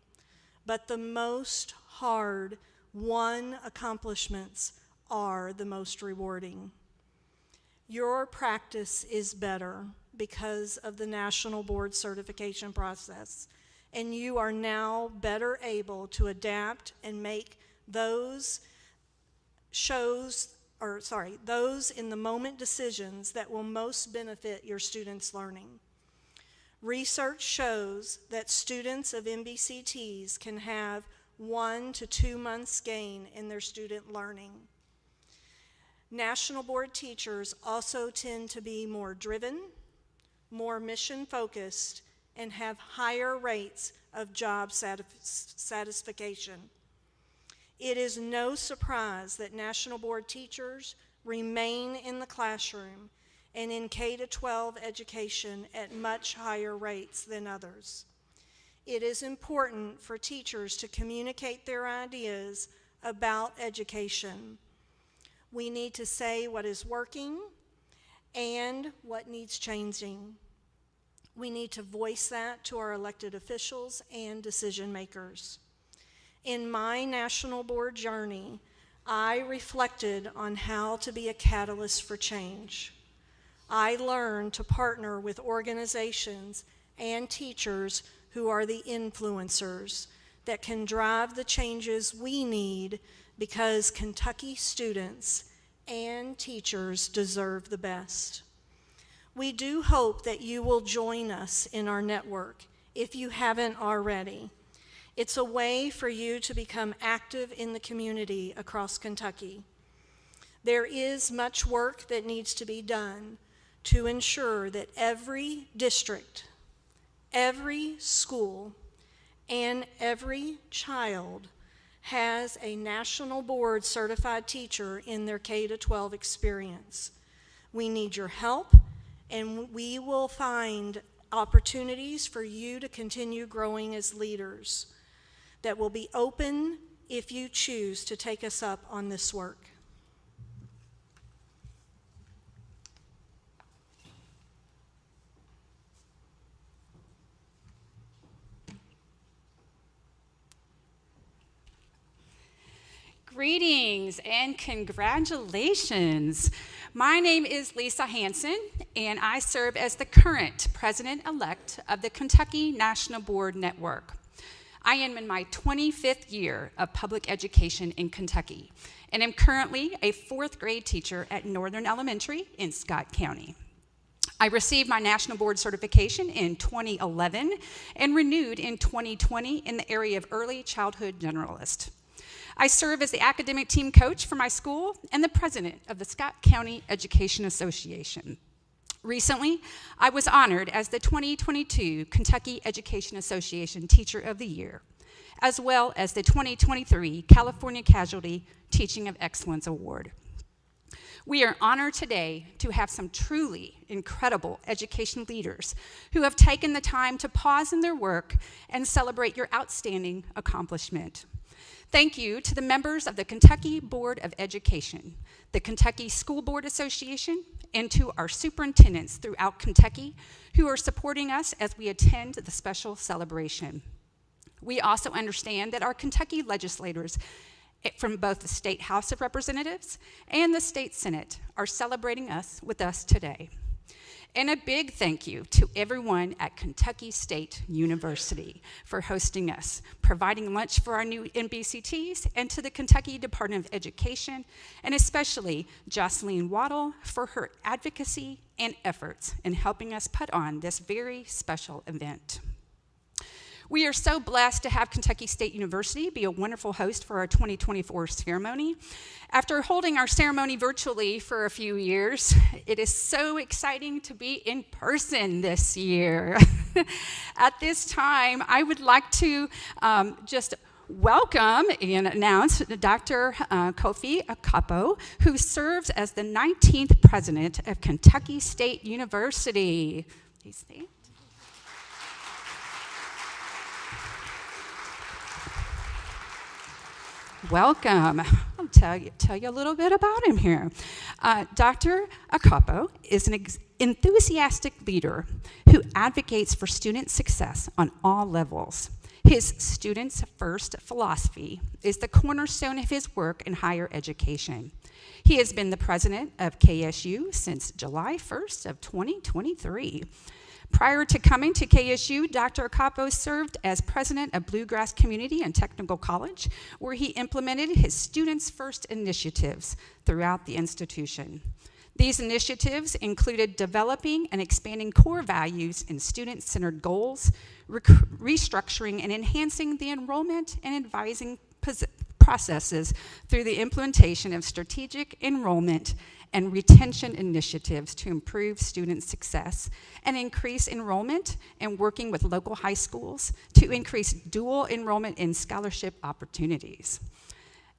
but the most hard-won accomplishments are the most rewarding. Your practice is better because of the National Board Certification process, and you are now better able to adapt and make those those in the moment decisions that will most benefit your students' learning. Research shows that students of NBCTs can have 1 to 2 months gain in their student learning. National Board teachers also tend to be more driven, more mission-focused, and have higher rates of job satisfaction. It is no surprise that National Board teachers remain in the classroom and in K-12 education at much higher rates than others. It is important for teachers to communicate their ideas about education. We need to say what is working and what needs changing. We need to voice that to our elected officials and decision makers. In my National Board journey, I reflected on how to be a catalyst for change. I learned to partner with organizations and teachers who are the influencers that can drive the changes we need, because Kentucky students and teachers deserve the best. We do hope that you will join us in our network if you haven't already. It's a way for you to become active in the community across Kentucky. There is much work that needs to be done to ensure that every district, every school, and every child has a National Board certified teacher in their K-12 experience. We need your help, and we will find opportunities for you to continue growing as leaders that will be open if you choose to take us up on this work. Greetings and congratulations. My name is Lisa Hansen, and I serve as the current president-elect of the Kentucky National Board Network. I am in my 25th year of public education in Kentucky, and am currently a 4th grade teacher at Northern Elementary in Scott County. I received my National Board certification in 2011 and renewed in 2020 in the area of early childhood generalist. I serve as the academic team coach for my school and the president of the Scott County Education Association. Recently, I was honored as the 2022 Kentucky Education Association Teacher of the Year, as well as the 2023 California Casualty Teaching of Excellence Award. We are honored today to have some truly incredible education leaders who have taken the time to pause in their work and celebrate your outstanding accomplishment. Thank you to the members of the Kentucky Board of Education, the Kentucky School Board Association, and to our superintendents throughout Kentucky who are supporting us as we attend the special celebration. We also understand that our Kentucky legislators from both the State House of Representatives and the State Senate are celebrating us with us today. And a big thank you to everyone at Kentucky State University for hosting us, providing lunch for our new NBCTs, and to the Kentucky Department of Education, and especially Jocelyn Waddle for her advocacy and efforts in helping us put on this very special event. We are so blessed to have Kentucky State University be a wonderful host for our 2024 ceremony. After holding our ceremony virtually for a few years, it is so exciting to be in person this year. At this time, I would like to just welcome and announce Dr. Kofi Akapo, who serves as the 19th president of Kentucky State University. Please stand. Welcome. I'll tell you a little bit about him here. Dr. Akapo is an enthusiastic leader who advocates for student success on all levels. His students first philosophy is the cornerstone of his work in higher education. He has been the president of KSU since July 1st of 2023. Prior to coming to KSU, Dr. Akapo served as president of Bluegrass Community and Technical College, where he implemented his students first initiatives throughout the institution. These initiatives included developing and expanding core values and student-centered goals, restructuring and enhancing the enrollment and advising processes through the implementation of strategic enrollment and retention initiatives to improve student success and increase enrollment, and working with local high schools to increase dual enrollment in scholarship opportunities.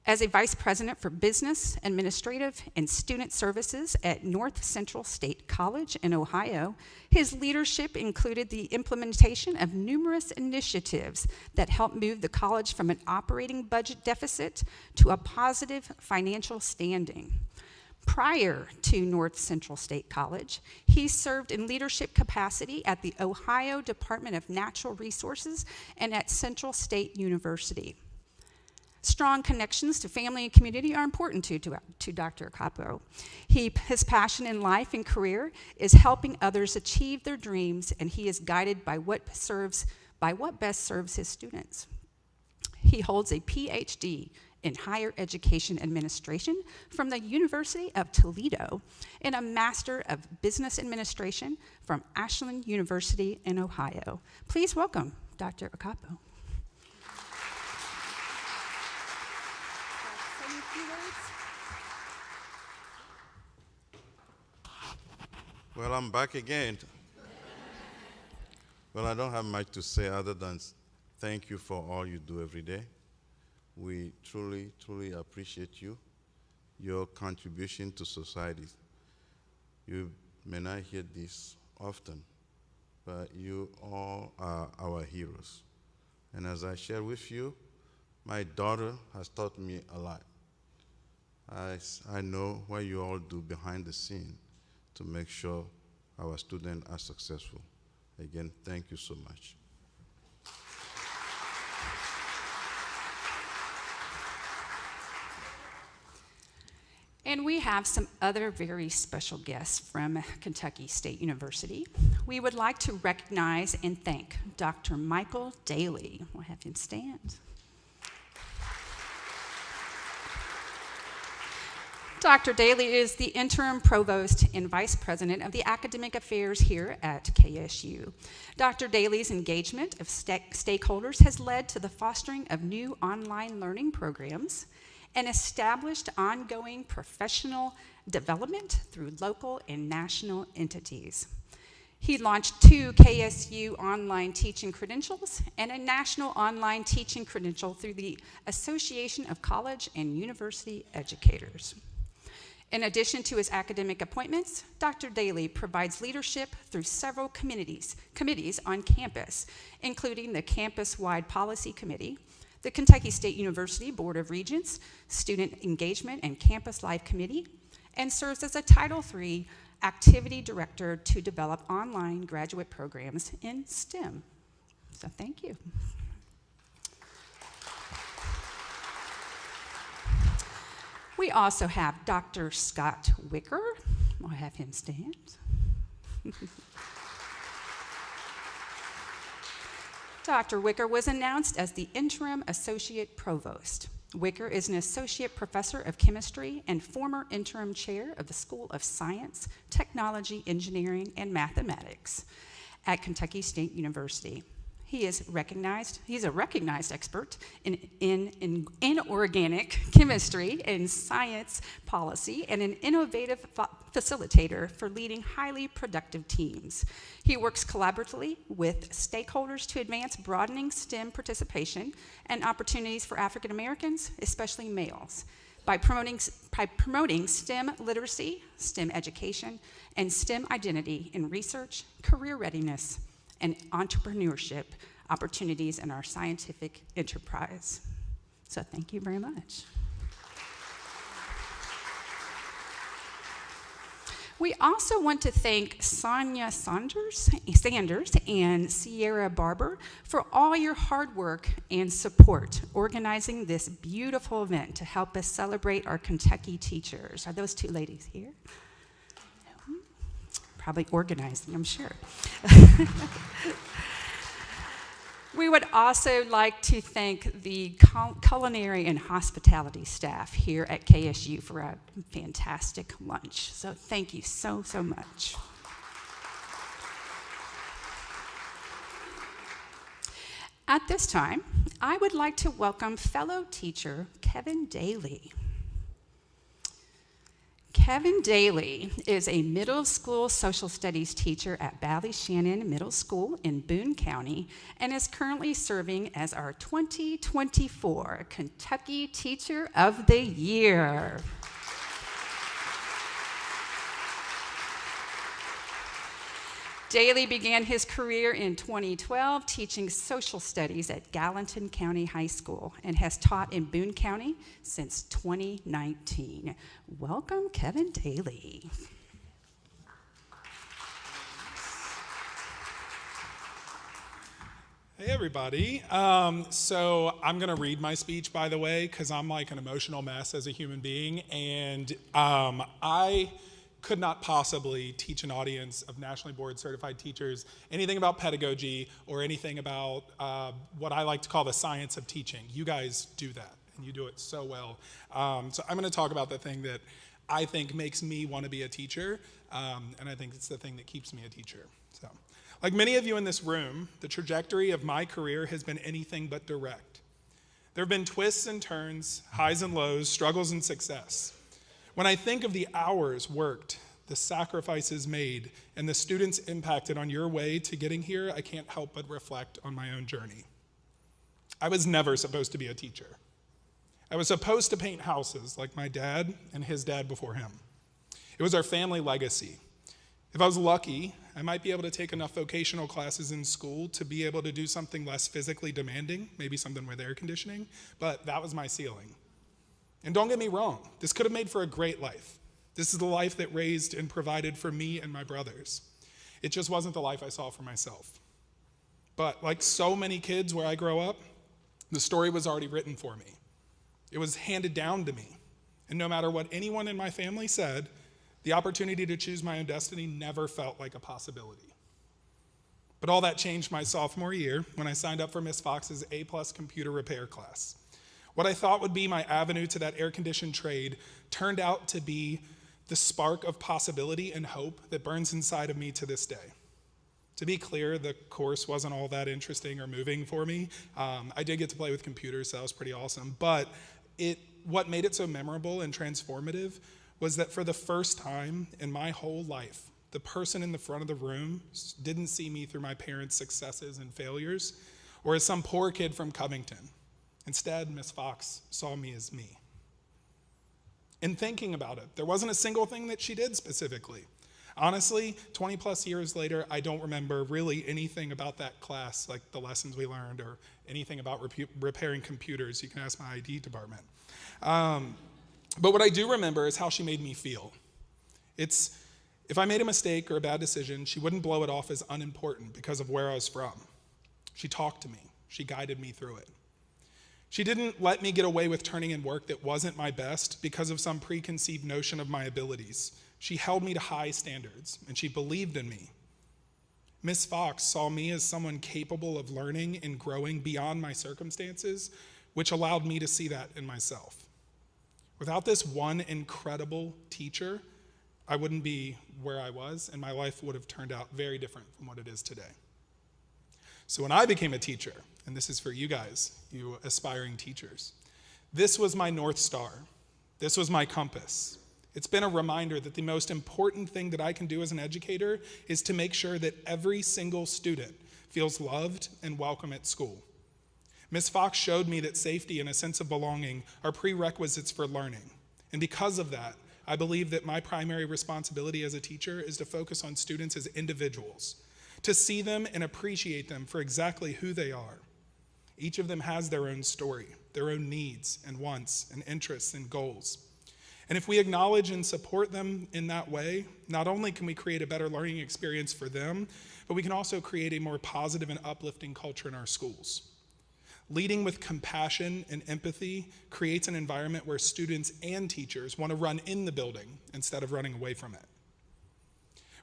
As a vice president for business, administrative, and student services at North Central State College in Ohio, his leadership included the implementation of numerous initiatives that helped move the college from an operating budget deficit to a positive financial standing. Prior to North Central State College, he served in leadership capacity at the Ohio Department of Natural Resources and at Central State University. Strong connections to family and community are important to Dr. Akapo. His passion in life and career is helping others achieve their dreams, and he is guided by what best serves his students. He holds a PhD in Higher Education Administration from the University of Toledo and a Master of Business Administration from Ashland University in Ohio. Please welcome Dr. Akapo. Well, I'm back again. Well, I don't have much to say other than thank you for all you do every day. We truly, truly appreciate you, your contribution to society. You may not hear this often, but you all are our heroes. And as I share with you, my daughter has taught me a lot. I know what you all do behind the scene to make sure our students are successful. Again, thank you so much. And we have some other very special guests from Kentucky State University. We would like to recognize and thank Dr. Michael Daly. We'll have him stand. Dr. Daly is the interim provost and vice president of the academic affairs here at KSU. Dr. Daly's engagement of stakeholders has led to the fostering of new online learning programs and established ongoing professional development through local and national entities. He launched 2 KSU online teaching credentials and a national online teaching credential through the Association of College and University Educators. In addition to his academic appointments, Dr. Daly provides leadership through several committees on campus, including the Campus-Wide Policy Committee, the Kentucky State University Board of Regents, Student Engagement and Campus Life Committee, and serves as a Title III Activity Director to develop online graduate programs in STEM. So thank you. We also have Dr. Scott Wicker. I'll have him stand. Dr. Wicker was announced as the interim associate provost. Wicker is an associate professor of chemistry and former interim chair of the School of Science, Technology, Engineering, and Mathematics at Kentucky State University. He's a recognized expert in inorganic chemistry and science policy, and an innovative facilitator for leading highly productive teams. He works collaboratively with stakeholders to advance broadening STEM participation and opportunities for African Americans, especially males, by promoting STEM literacy, STEM education, and STEM identity in research, career readiness, and entrepreneurship opportunities in our scientific enterprise. So thank you very much. We also want to thank Sonia Sanders and Sierra Barber for all your hard work and support organizing this beautiful event to help us celebrate our Kentucky teachers. Are those two ladies here? No? Probably organizing, I'm sure. We would also like to thank the culinary and hospitality staff here at KSU for a fantastic lunch. So thank you so, so much. At this time, I would like to welcome fellow teacher Kevin Daly. Kevin Daly is a middle school social studies teacher at Ballyshannon Middle School in Boone County and is currently serving as our 2024 Kentucky Teacher of the Year. Daly began his career in 2012 teaching social studies at Gallatin County High School and has taught in Boone County since 2019. Welcome, Kevin Daly. Hey, everybody. So I'm going to read my speech, by the way, because I'm like an emotional mess as a human being, and I could not possibly teach an audience of nationally board certified teachers anything about pedagogy or anything about what I like to call the science of teaching. You guys do that, and you do it so well. So I'm going to talk about the thing that I think makes me want to be a teacher, and I think it's the thing that keeps me a teacher. So, like many of you in this room, the trajectory of my career has been anything but direct. There have been twists and turns, highs and lows, struggles and success. When I think of the hours worked, the sacrifices made, and the students impacted on your way to getting here, I can't help but reflect on my own journey. I was never supposed to be a teacher. I was supposed to paint houses like my dad and his dad before him. It was our family legacy. If I was lucky, I might be able to take enough vocational classes in school to be able to do something less physically demanding, maybe something with air conditioning, but that was my ceiling. And don't get me wrong, this could have made for a great life. This is the life that raised and provided for me and my brothers. It just wasn't the life I saw for myself. But like so many kids where I grow up, the story was already written for me. It was handed down to me. And no matter what anyone in my family said, the opportunity to choose my own destiny never felt like a possibility. But all that changed my sophomore year when I signed up for Miss Fox's A+ computer repair class. What I thought would be my avenue to that air-conditioned trade turned out to be the spark of possibility and hope that burns inside of me to this day. To be clear, the course wasn't all that interesting or moving for me. I did get to play with computers, so that was pretty awesome. But what made it so memorable and transformative was that for the first time in my whole life, the person in the front of the room didn't see me through my parents' successes and failures or as some poor kid from Covington. Instead, Miss Fox saw me as me. In thinking about it, there wasn't a single thing that she did specifically. Honestly, 20 plus years later, I don't remember really anything about that class, like the lessons we learned or anything about repairing computers. You can ask my IT department. But what I do remember is how she made me feel. If I made a mistake or a bad decision, she wouldn't blow it off as unimportant because of where I was from. She talked to me. She guided me through it. She didn't let me get away with turning in work that wasn't my best because of some preconceived notion of my abilities. She held me to high standards, and she believed in me. Miss Fox saw me as someone capable of learning and growing beyond my circumstances, which allowed me to see that in myself. Without this one incredible teacher, I wouldn't be where I was, and my life would have turned out very different from what it is today. So when I became a teacher, and this is for you guys, you aspiring teachers, this was my North Star. This was my compass. It's been a reminder that the most important thing that I can do as an educator is to make sure that every single student feels loved and welcome at school. Ms. Fox showed me that safety and a sense of belonging are prerequisites for learning. And because of that, I believe that my primary responsibility as a teacher is to focus on students as individuals, to see them and appreciate them for exactly who they are. Each of them has their own story, their own needs and wants and interests and goals. And if we acknowledge and support them in that way, not only can we create a better learning experience for them, but we can also create a more positive and uplifting culture in our schools. Leading with compassion and empathy creates an environment where students and teachers want to run in the building instead of running away from it.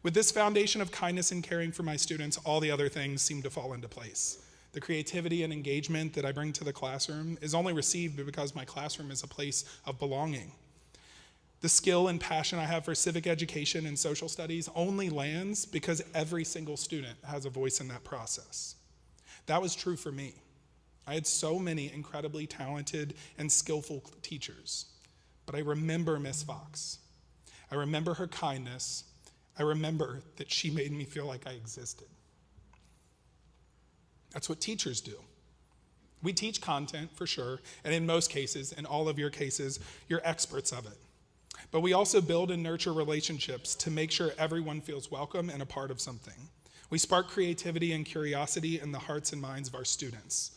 With this foundation of kindness and caring for my students, all the other things seem to fall into place. The creativity and engagement that I bring to the classroom is only received because my classroom is a place of belonging. The skill and passion I have for civic education and social studies only lands because every single student has a voice in that process. That was true for me. I had so many incredibly talented and skillful teachers, but I remember Miss Fox. I remember her kindness. I remember that she made me feel like I existed. That's what teachers do. We teach content for sure, and in most cases, in all of your cases, you're experts of it. But we also build and nurture relationships to make sure everyone feels welcome and a part of something. We spark creativity and curiosity in the hearts and minds of our students.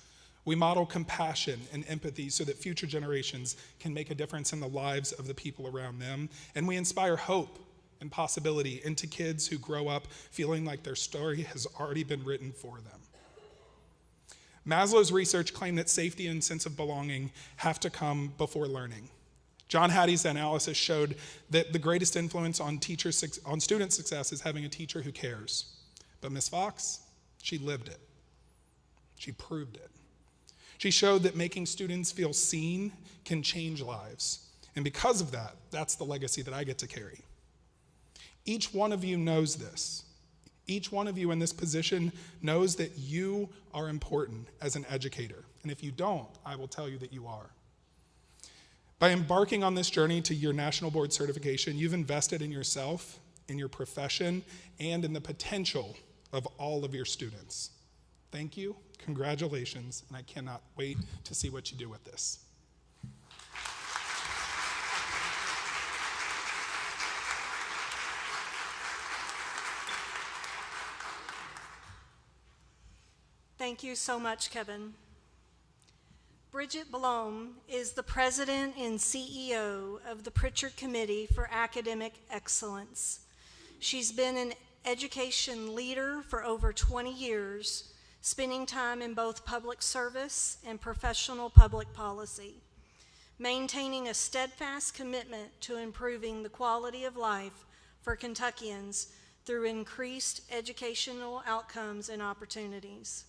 We model compassion and empathy so that future generations can make a difference in the lives of the people around them. And we inspire hope and possibility into kids who grow up feeling like their story has already been written for them. Maslow's research claimed that safety and sense of belonging have to come before learning. John Hattie's analysis showed that the greatest influence on student success is having a teacher who cares. But Ms. Fox, she lived it. She proved it. She showed that making students feel seen can change lives. And because of that, that's the legacy that I get to carry. Each one of you knows this. Each one of you in this position knows that you are important as an educator. And if you don't, I will tell you that you are. By embarking on this journey to your national board certification, you've invested in yourself, in your profession, and in the potential of all of your students. Thank you, congratulations, and I cannot wait to see what you do with this. Thank you so much, Kevin. Bridget Blom is the president and CEO of the Pritchard Committee for Academic Excellence. She's been an education leader for over 20 years, spending time in both public service and professional public policy, maintaining a steadfast commitment to improving the quality of life for Kentuckians through increased educational outcomes and opportunities.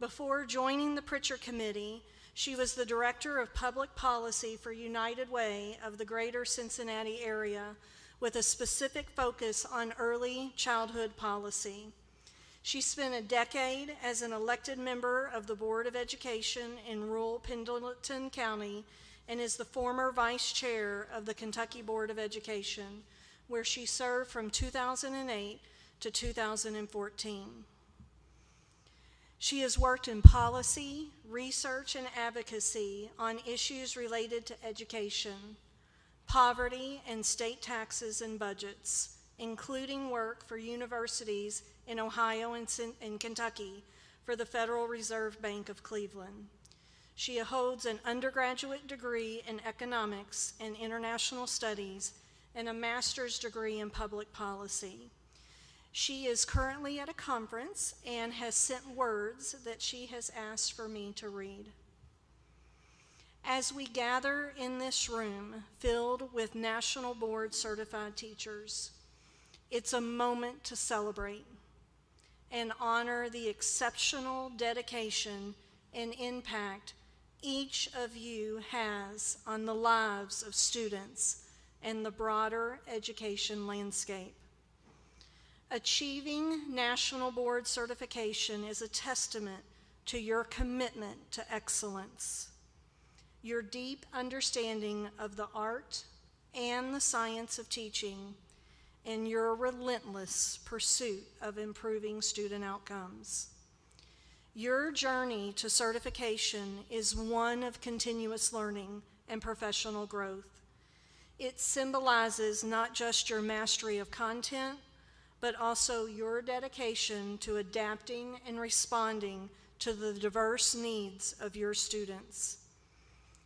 Before joining the Pritchard Committee, she was the Director of Public Policy for United Way of the Greater Cincinnati area, with a specific focus on early childhood policy. She spent a decade as an elected member of the Board of Education in rural Pendleton County and is the former Vice Chair of the Kentucky Board of Education, where she served from 2008 to 2014. She has worked in policy, research, and advocacy on issues related to education, poverty, and state taxes and budgets, including work for universities in Ohio and Kentucky for the Federal Reserve Bank of Cleveland. She holds an undergraduate degree in economics and international studies and a master's degree in public policy. She is currently at a conference and has sent words that she has asked for me to read. As we gather in this room filled with National Board certified teachers, it's a moment to celebrate and honor the exceptional dedication and impact each of you has on the lives of students and the broader education landscape. Achieving National Board certification is a testament to your commitment to excellence, your deep understanding of the art and the science of teaching, and your relentless pursuit of improving student outcomes. Your journey to certification is one of continuous learning and professional growth. It symbolizes not just your mastery of content, but also your dedication to adapting and responding to the diverse needs of your students.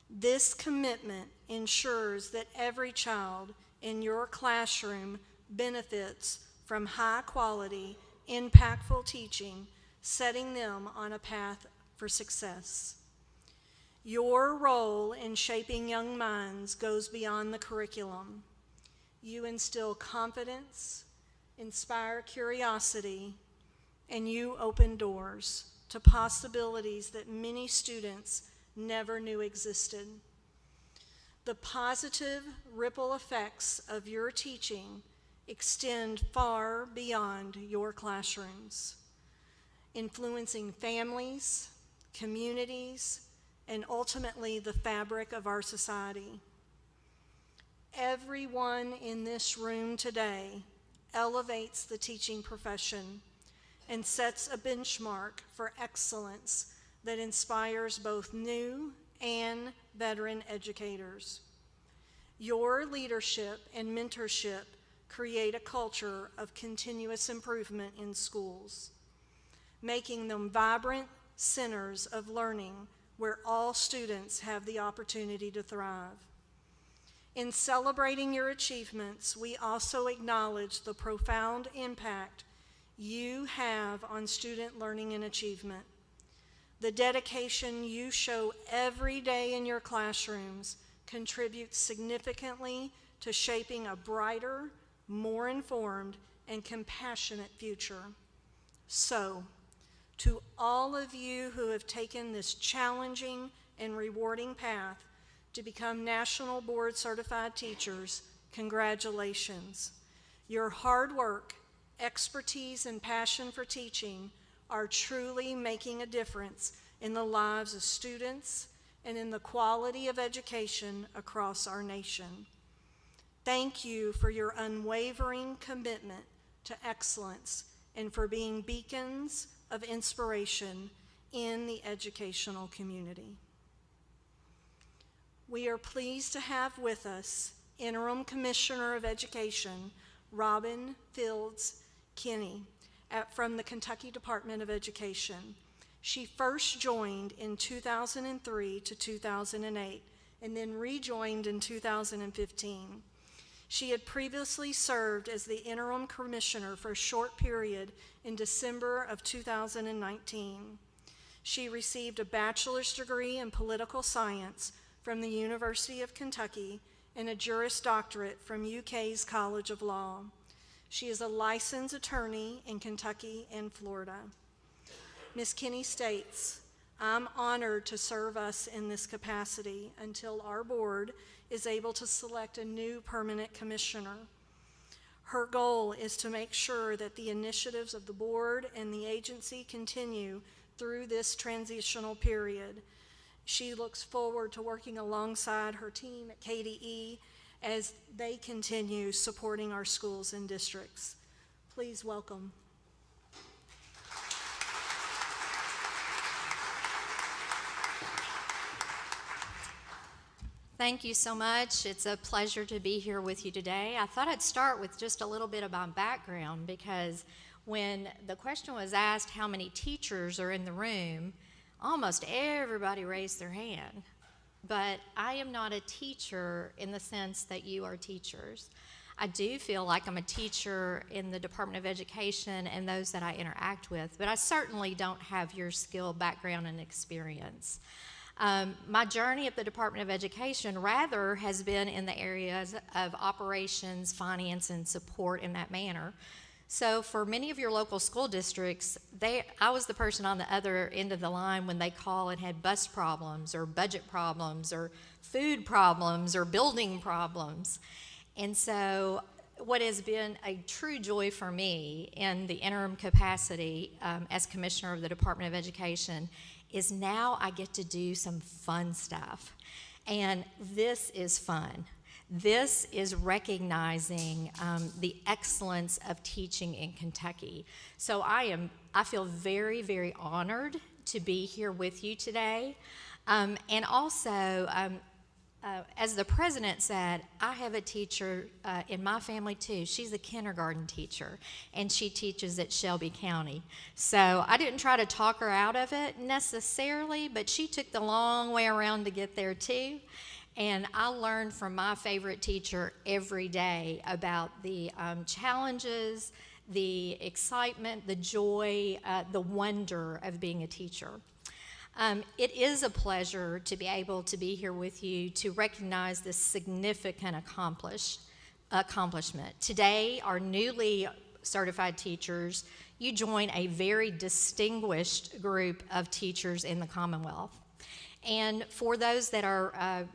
This commitment ensures that every child in your classroom benefits from high-quality, impactful teaching, setting them on a path for success. Your role in shaping young minds goes beyond the curriculum. You instill confidence, inspire curiosity, and you open doors to possibilities that many students never knew existed. The positive ripple effects of your teaching extend far beyond your classrooms, influencing families, communities, and ultimately the fabric of our society. Everyone in this room today elevates the teaching profession and sets a benchmark for excellence that inspires both new and veteran educators. Your leadership and mentorship create a culture of continuous improvement in schools, making them vibrant centers of learning where all students have the opportunity to thrive. In celebrating your achievements, we also acknowledge the profound impact you have on student learning and achievement. The dedication you show every day in your classrooms contributes significantly to shaping a brighter, more informed, and compassionate future. So, to all of you who have taken this challenging and rewarding path to become National Board Certified Teachers, congratulations. Your hard work, expertise, and passion for teaching are truly making a difference in the lives of students and in the quality of education across our nation. Thank you for your unwavering commitment to excellence and for being beacons of inspiration in the educational community. We are pleased to have with us Interim Commissioner of Education, Robin Fields Kinney, from the Kentucky Department of Education. She first joined in 2003 to 2008 and then rejoined in 2015. She had previously served as the interim commissioner for a short period in December of 2019. She received a bachelor's degree in political science from the University of Kentucky and a Juris Doctorate from UK's College of Law. She is a licensed attorney in Kentucky and Florida. Ms. Kinney states, "I'm honored to serve us in this capacity until our board is able to select a new permanent commissioner. Her goal is to make sure that the initiatives of the board and the agency continue through this transitional period. She looks forward to working alongside her team at KDE as they continue supporting our schools and districts." Please welcome. Thank you so much. It's a pleasure to be here with you today. I thought I'd start with just a little bit of my background, because when the question was asked how many teachers are in the room, almost everybody raised their hand. But I am not a teacher in the sense that you are teachers. I do feel like I'm a teacher in the Department of Education and those that I interact with, but I certainly don't have your skill, background, and experience. My journey at the Department of Education rather has been in the areas of operations, finance, and support in that manner. So for many of your local school districts, I was the person on the other end of the line when they call and had bus problems or budget problems or food problems or building problems. And so what has been a true joy for me in the interim capacity as Commissioner of the Department of Education is now I get to do some fun stuff. And this is fun. This is recognizing the excellence of teaching in Kentucky. So I feel very, very honored to be here with you today. And also, as the president said, I have a teacher in my family too. She's a kindergarten teacher, and she teaches at Shelby County. So I didn't try to talk her out of it necessarily, but she took the long way around to get there too. And I learned from my favorite teacher every day about the challenges, the excitement, the joy, the wonder of being a teacher. It is a pleasure to be able to be here with you to recognize this significant accomplishment. Today, our newly certified teachers, you join a very distinguished group of teachers in the Commonwealth. And for those that are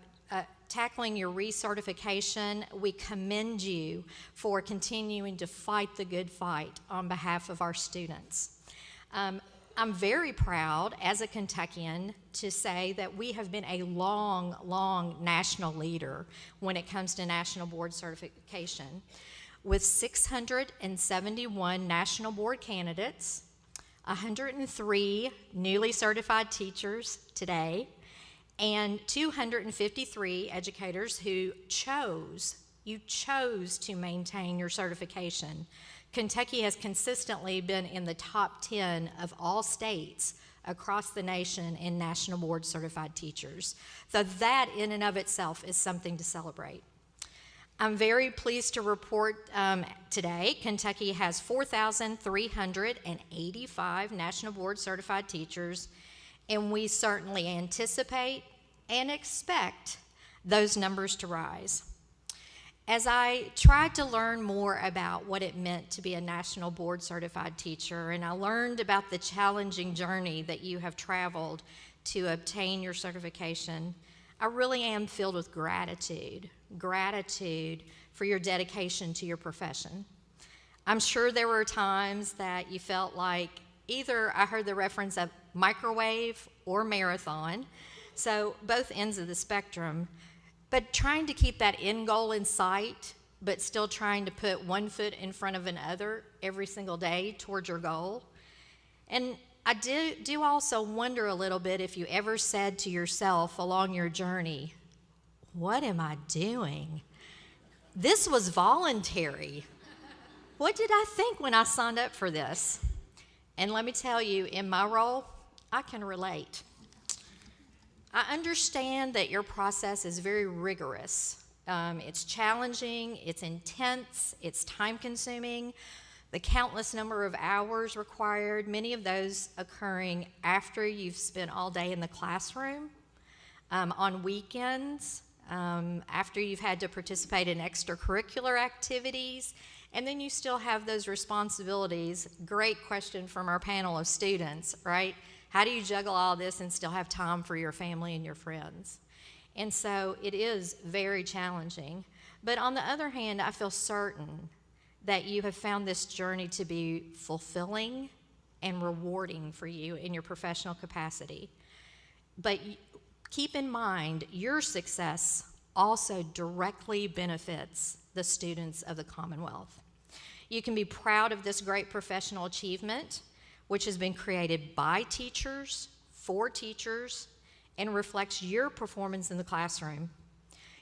tackling your recertification, we commend you for continuing to fight the good fight on behalf of our students. I'm very proud as a Kentuckian to say that we have been a long, long national leader when it comes to national board certification, with 671 national board candidates, 103 newly certified teachers today, and 253 educators who chose to maintain your certification. Kentucky has consistently been in the top 10 of all states across the nation in national board certified teachers. So that in and of itself is something to celebrate. I'm very pleased to report today Kentucky has 4,385 national board certified teachers, and we certainly anticipate and expect those numbers to rise. As I tried to learn more about what it meant to be a national board certified teacher, and I learned about the challenging journey that you have traveled to obtain your certification, I really am filled with gratitude for your dedication to your profession. I'm sure there were times that you felt like either I heard the reference of microwave or marathon, so both ends of the spectrum. But trying to keep that end goal in sight, but still trying to put one foot in front of another every single day towards your goal. And I do also wonder a little bit if you ever said to yourself along your journey, what am I doing? This was voluntary. What did I think when I signed up for this? And let me tell you, in my role, I can relate. I understand that your process is very rigorous. It's challenging, it's intense, it's time-consuming, the countless number of hours required, many of those occurring after you've spent all day in the classroom, on weekends, after you've had to participate in extracurricular activities, and then you still have those responsibilities. Great question from our panel of students, right? How do you juggle all this and still have time for your family and your friends? And so it is very challenging. But on the other hand, I feel certain that you have found this journey to be fulfilling and rewarding for you in your professional capacity. But keep in mind, your success also directly benefits the students of the Commonwealth. You can be proud of this great professional achievement, which has been created by teachers, for teachers, and reflects your performance in the classroom,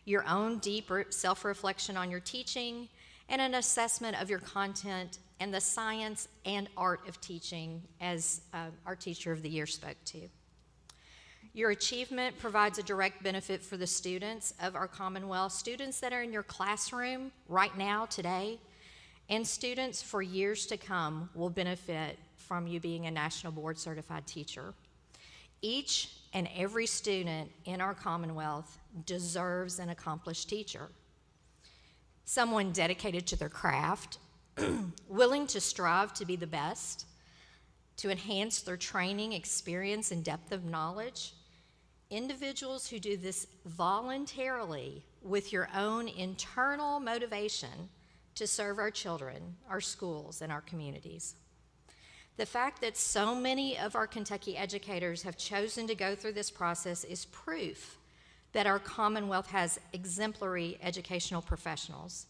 your own deep self-reflection on your teaching, and an assessment of your content and the science and art of teaching, as our Teacher of the Year spoke to. Your achievement provides a direct benefit for the students of our Commonwealth, students that are in your classroom right now, today, and students for years to come will benefit from you being a national board certified teacher. Each and every student in our Commonwealth deserves an accomplished teacher. Someone dedicated to their craft, willing to strive to be the best, to enhance their training, experience, and depth of knowledge. Individuals who do this voluntarily with your own internal motivation to serve our children, our schools, and our communities. The fact that so many of our Kentucky educators have chosen to go through this process is proof that our Commonwealth has exemplary educational professionals.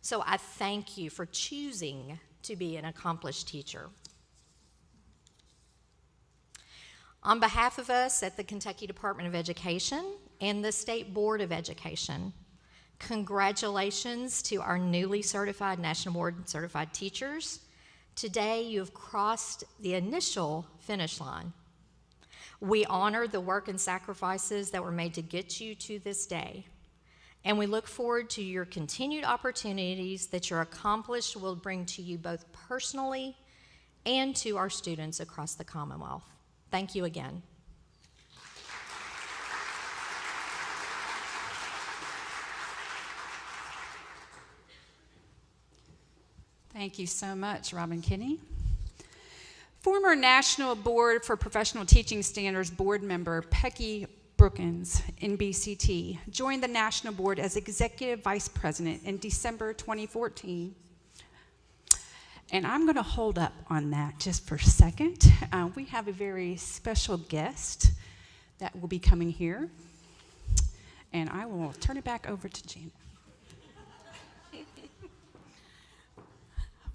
So I thank you for choosing to be an accomplished teacher. On behalf of us at the Kentucky Department of Education and the State Board of Education, congratulations to our newly certified National Board certified teachers. Today, you have crossed the initial finish line. We honor the work and sacrifices that were made to get you to this day, and we look forward to your continued opportunities that your accomplished will bring to you both personally and to our students across the Commonwealth. Thank you again. Thank you so much, Robin Kinney. Former National Board for Professional Teaching Standards board member Peggy Brookins, NBCT, joined the National Board as Executive Vice President in December 2014. And I'm going to hold up on that just for a second. We have a very special guest that will be coming here, and I will turn it back over to Janet.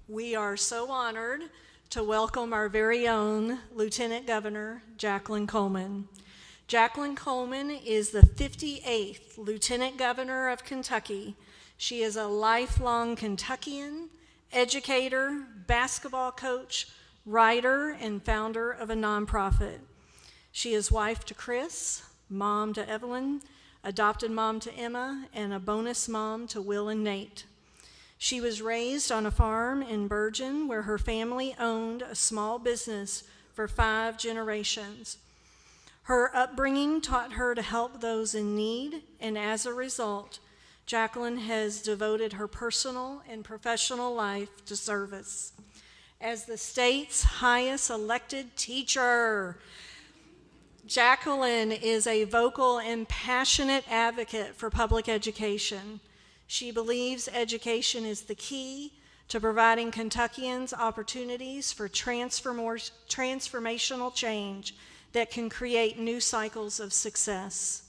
We are so honored to welcome our very own Lieutenant Governor Jacqueline Coleman. Jacqueline Coleman is the 58th Lieutenant Governor of Kentucky. She is a lifelong Kentuckian, educator, basketball coach, writer, and founder of a nonprofit. She is wife to Chris, mom to Evelyn, adopted mom to Emma, and a bonus mom to Will and Nate. She was raised on a farm in Bergen where her family owned a small business for 5 generations. Her upbringing taught her to help those in need, and as a result, Jacqueline has devoted her personal and professional life to service. As the state's highest elected teacher, Jacqueline is a vocal and passionate advocate for public education. She believes education is the key to providing Kentuckians opportunities for transformational change that can create new cycles of success.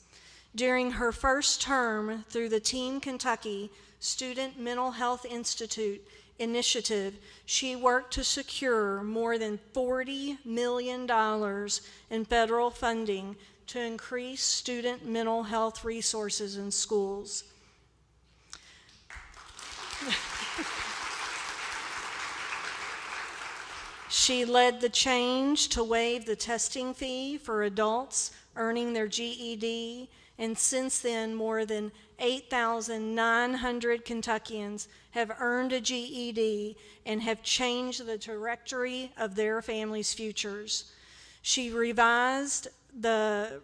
During her first term through the Team Kentucky Student Mental Health Institute initiative, she worked to secure more than $40 million in federal funding to increase student mental health resources in schools. She led the change to waive the testing fee for adults earning their GED, and since then, more than 8,900 Kentuckians have earned a GED and have changed the trajectory of their families' futures. She revived the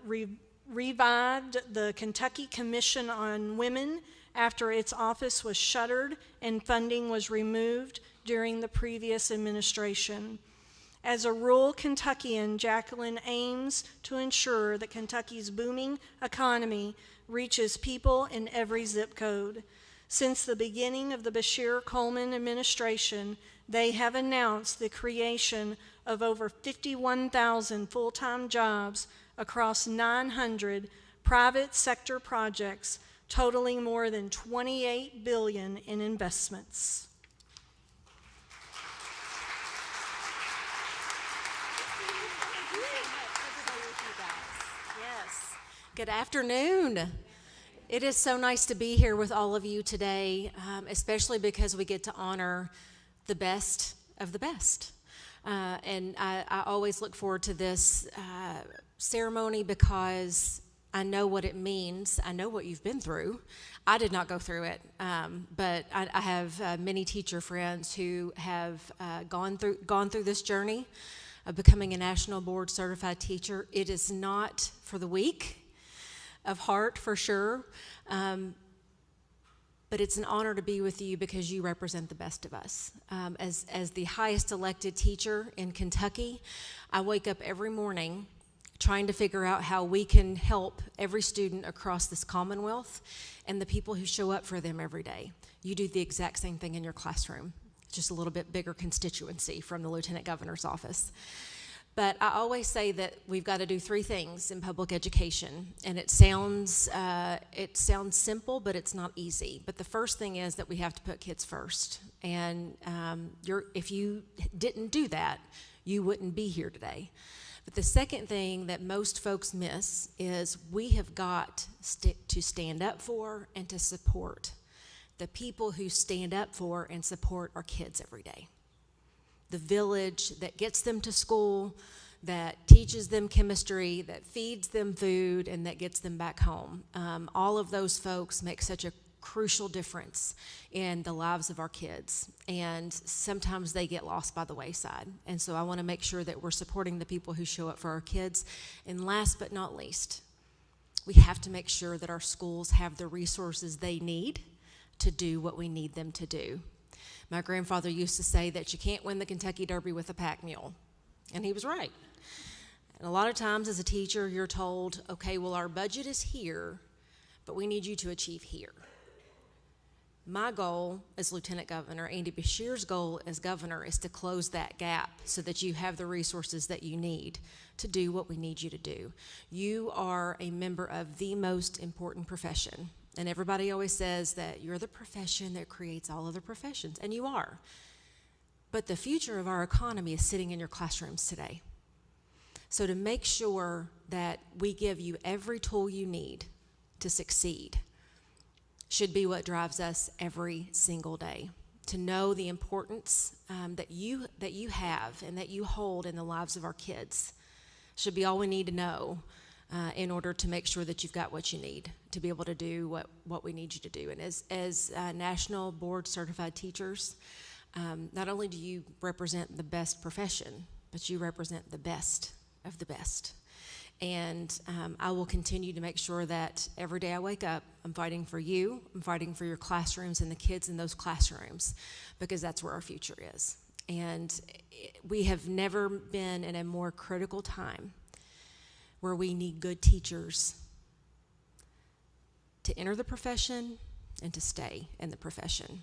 Kentucky Commission on Women after its office was shuttered and funding was removed during the previous administration. As a rural Kentuckian, Jacqueline aims to ensure that Kentucky's booming economy reaches people in every zip code. Since the beginning of the Bashir Coleman administration, they have announced the creation of over 51,000 full-time jobs across 900 private sector projects totaling more than $28 billion in investments. Yes. Good afternoon. It is so nice to be here with all of you today, especially because we get to honor the best of the best. And I always look forward to this ceremony because I know what it means. I know what you've been through. I did not go through it, but I have many teacher friends who have gone through this journey of becoming a national board certified teacher. It is not for the weak of heart, for sure, but it's an honor to be with you because you represent the best of us. As the highest elected teacher in Kentucky, I wake up every morning trying to figure out how we can help every student across this Commonwealth and the people who show up for them every day. You do the exact same thing in your classroom, just a little bit bigger constituency from the Lieutenant Governor's office. But I always say that we've got to do three things in public education, and it sounds simple, but it's not easy. But the first thing is that we have to put kids first, and if you didn't do that, you wouldn't be here today. But the second thing that most folks miss is we have got to stand up for and to support the people who stand up for and support our kids every day. The village that gets them to school, that teaches them chemistry, that feeds them food, and that gets them back home. All of those folks make such a crucial difference in the lives of our kids, and sometimes they get lost by the wayside. And so I want to make sure that we're supporting the people who show up for our kids. And last but not least, we have to make sure that our schools have the resources they need to do what we need them to do. My grandfather used to say that you can't win the Kentucky Derby with a pack mule, and he was right. And a lot of times as a teacher, you're told, okay, well, our budget is here, but we need you to achieve here. My goal as Lieutenant Governor, Andy Beshear's goal as governor, is to close that gap so that you have the resources that you need to do what we need you to do. You are a member of the most important profession. And everybody always says that you're the profession that creates all other professions, and you are. But the future of our economy is sitting in your classrooms today. So to make sure that we give you every tool you need to succeed should be what drives us every single day. To know the importance that you have and that you hold in the lives of our kids should be all we need to know in order to make sure that you've got what you need to be able to do what we need you to do. And as National Board Certified Teachers, not only do you represent the best profession, but you represent the best of the best. And I will continue to make sure that every day I wake up, I'm fighting for you, I'm fighting for your classrooms and the kids in those classrooms, because that's where our future is. And we have never been in a more critical time where we need good teachers to enter the profession and to stay in the profession.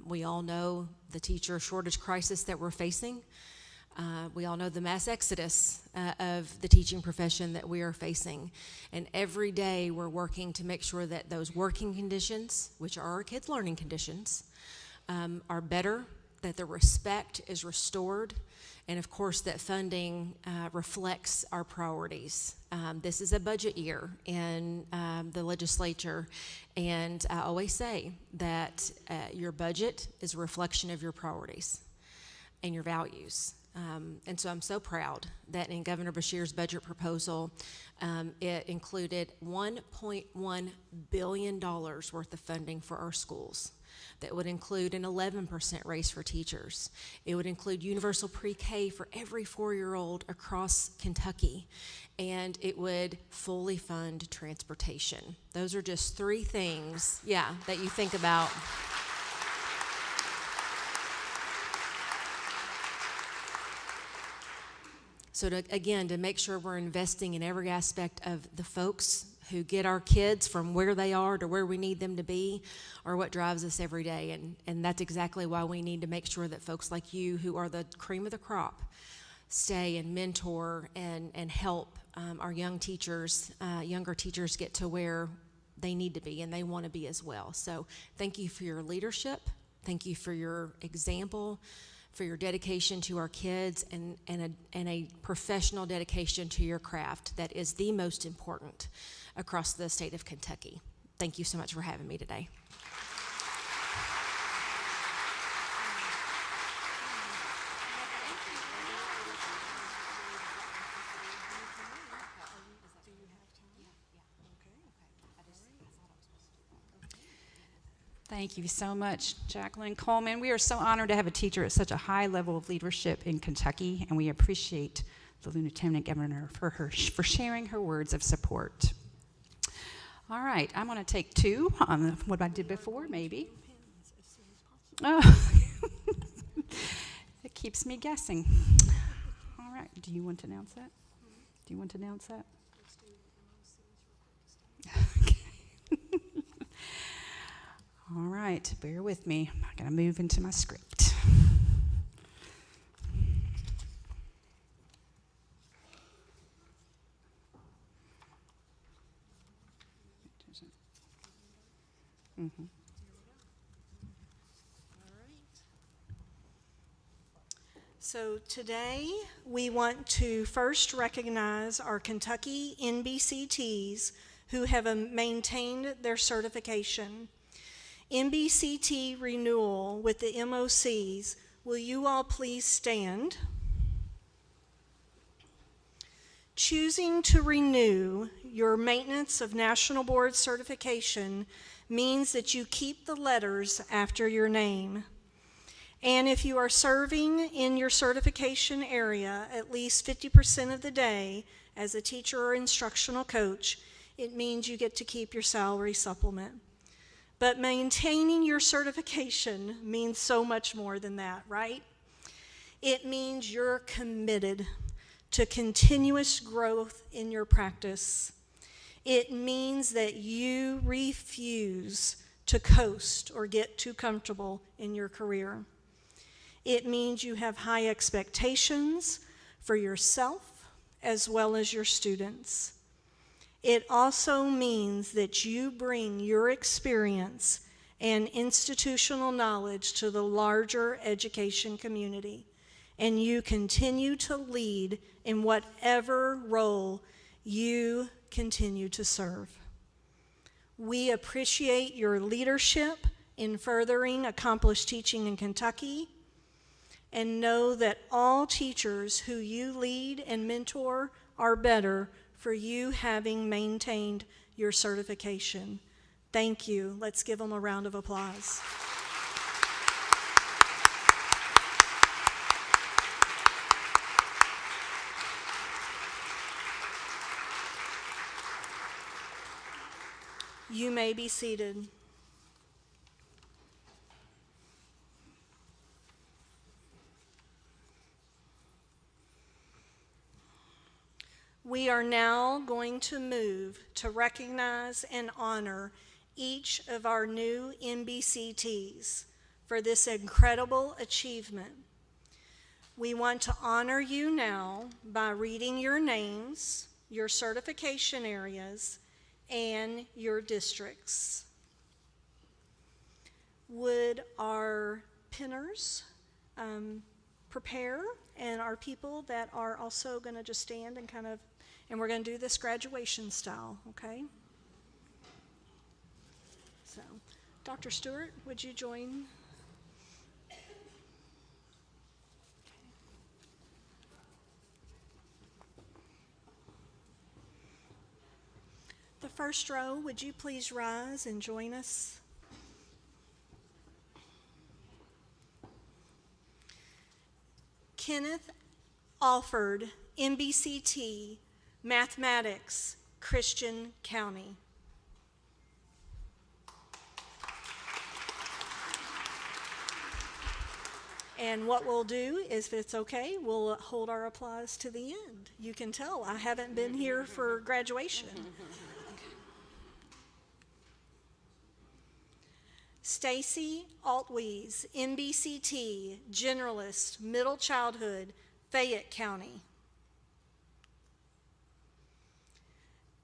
We all know the teacher shortage crisis that we're facing. We all know the mass exodus of the teaching profession that we are facing. And every day we're working to make sure that those working conditions, which are our kids' learning conditions, are better, that the respect is restored, and of course that funding reflects our priorities. This is a budget year in the legislature, and I always say that your budget is a reflection of your priorities and your values. And so I'm so proud that in Governor Beshear's budget proposal, it included $1.1 billion worth of funding for our schools. That would include an 11% raise for teachers. It would include universal pre-K for every 4-year-old across Kentucky. And it would fully fund transportation. Those are just three things, that you think about. So to make sure we're investing in every aspect of the folks who get our kids from where they are to where we need them to be are what drives us every day. And that's exactly why we need to make sure that folks like you, who are the cream of the crop, stay and mentor and help our young teachers, younger teachers get to where they need to be and they want to be as well. So thank you for your leadership. Thank you for your example, for your dedication to our kids, and a professional dedication to your craft that is the most important across the state of Kentucky. Thank you so much for having me today. Thank you so much, Jacqueline Coleman. We are so honored to have a teacher at such a high level of leadership in Kentucky, and we appreciate the Lieutenant Governor for sharing her words of support. All right, I'm going to take two on what I did before, maybe. Oh, it keeps me guessing. All right, do you want to announce that? Do you want to announce that? All right, bear with me. I'm going to move into my script. Mm-hmm. So today we want to first recognize our Kentucky NBCTs who have maintained their certification. NBCT renewal with the MOCs, will you all please stand? Choosing to renew your maintenance of National Board certification means that you keep the letters after your name. And if you are serving in your certification area at least 50% of the day as a teacher or instructional coach, it means you get to keep your salary supplement. But maintaining your certification means so much more than that, right? It means you're committed to continuous growth in your practice. It means that you refuse to coast or get too comfortable in your career. It means you have high expectations for yourself as well as your students. It also means that you bring your experience and institutional knowledge to the larger education community, and you continue to lead in whatever role you continue to serve. We appreciate your leadership in furthering accomplished teaching in Kentucky, and know that all teachers who you lead and mentor are better for you having maintained your certification. Thank you. Let's give them a round of applause. You may be seated. We are now going to move to recognize and honor each of our new NBCTs for this incredible achievement. We want to honor you now by reading your names, your certification areas, and your districts. Would our pinners prepare, and our people that are also going to just stand and and we're going to do this graduation style, okay? So, Dr. Stewart, would you join? The first row, would you please rise and join us? Kenneth Alford, NBCT, Mathematics, Christian County. And what we'll do is, if it's okay, we'll hold our applause to the end. You can tell I haven't been here for graduation. Stacy Altwees, NBCT, Generalist, Middle Childhood, Fayette County.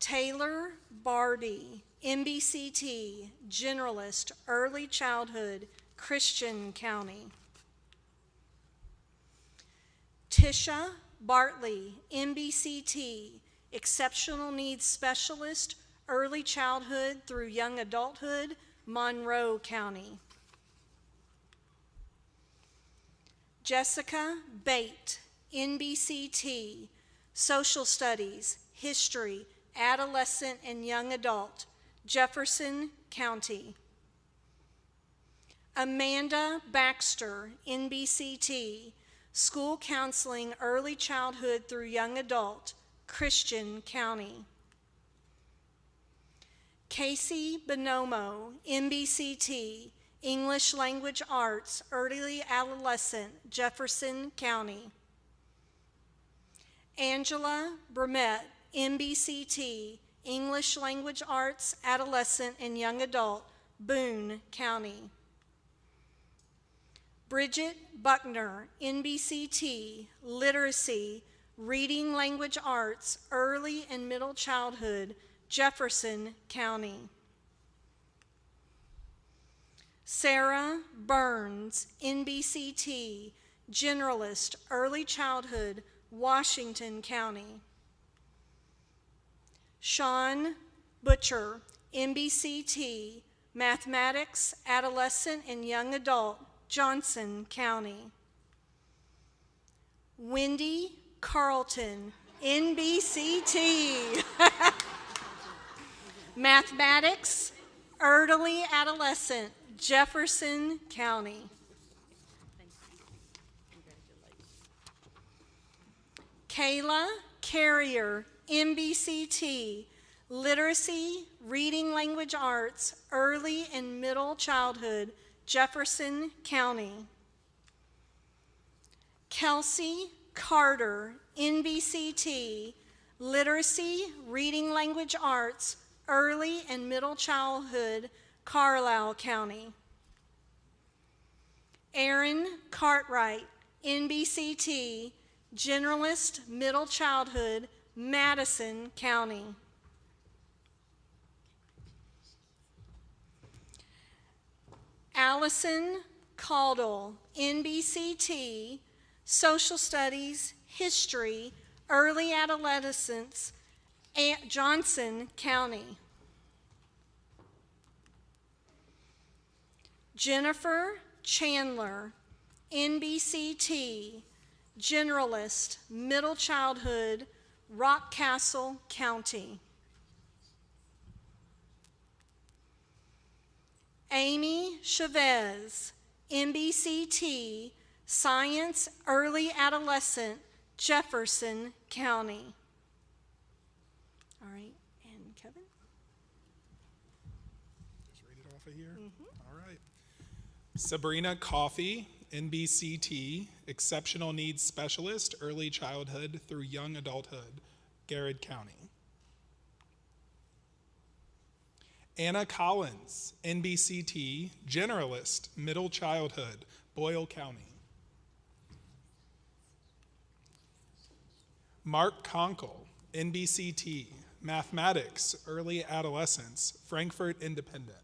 Taylor Barbie, NBCT, Generalist, Early Childhood, Christian County. Tisha Bartley, NBCT, Exceptional Needs Specialist, Early Childhood through Young Adulthood, Monroe County. Jessica Bate, NBCT, Social Studies, History, Adolescent and Young Adult, Jefferson County. Amanda Baxter, NBCT, School Counseling, Early Childhood through Young Adult, Christian County. Casey Bonomo, NBCT, English Language Arts, Early Adolescent, Jefferson County. Angela Brumet, NBCT, English Language Arts, Adolescent and Young Adult, Boone County. Bridget Buckner, NBCT, Literacy, Reading Language Arts, Early and Middle Childhood, Jefferson County. Sarah Burns, NBCT, Generalist, Early Childhood, Washington County. Sean Butcher, NBCT, Mathematics, Adolescent and Young Adult, Johnson County. Wendy Carlton, NBCT, Mathematics, Early Adolescent, Jefferson County. Kayla Carrier, NBCT, Literacy, Reading Language Arts, Early and Middle Childhood, Jefferson County. Kelsey Carter, NBCT, Literacy, Reading Language Arts, Early and Middle Childhood, Carlisle County. Aaron Cartwright, NBCT, Generalist, Middle Childhood, Madison County. Allison Caudill, NBCT, Social Studies, History, Early Adolescence, Johnson County. Jennifer Chandler, NBCT, Generalist, Middle Childhood, Rockcastle County. Amy Chavez, NBCT, Science, Early Adolescent, Jefferson County. All right, and Kevin? Just read it off of here? All right. Sabrina Coffey, NBCT, Exceptional Needs Specialist, Early Childhood through Young Adulthood, Garrett County. Anna Collins, NBCT, Generalist, Middle Childhood, Boyle County. Mark Conkle, NBCT, Mathematics, Early Adolescence, Frankfurt Independent.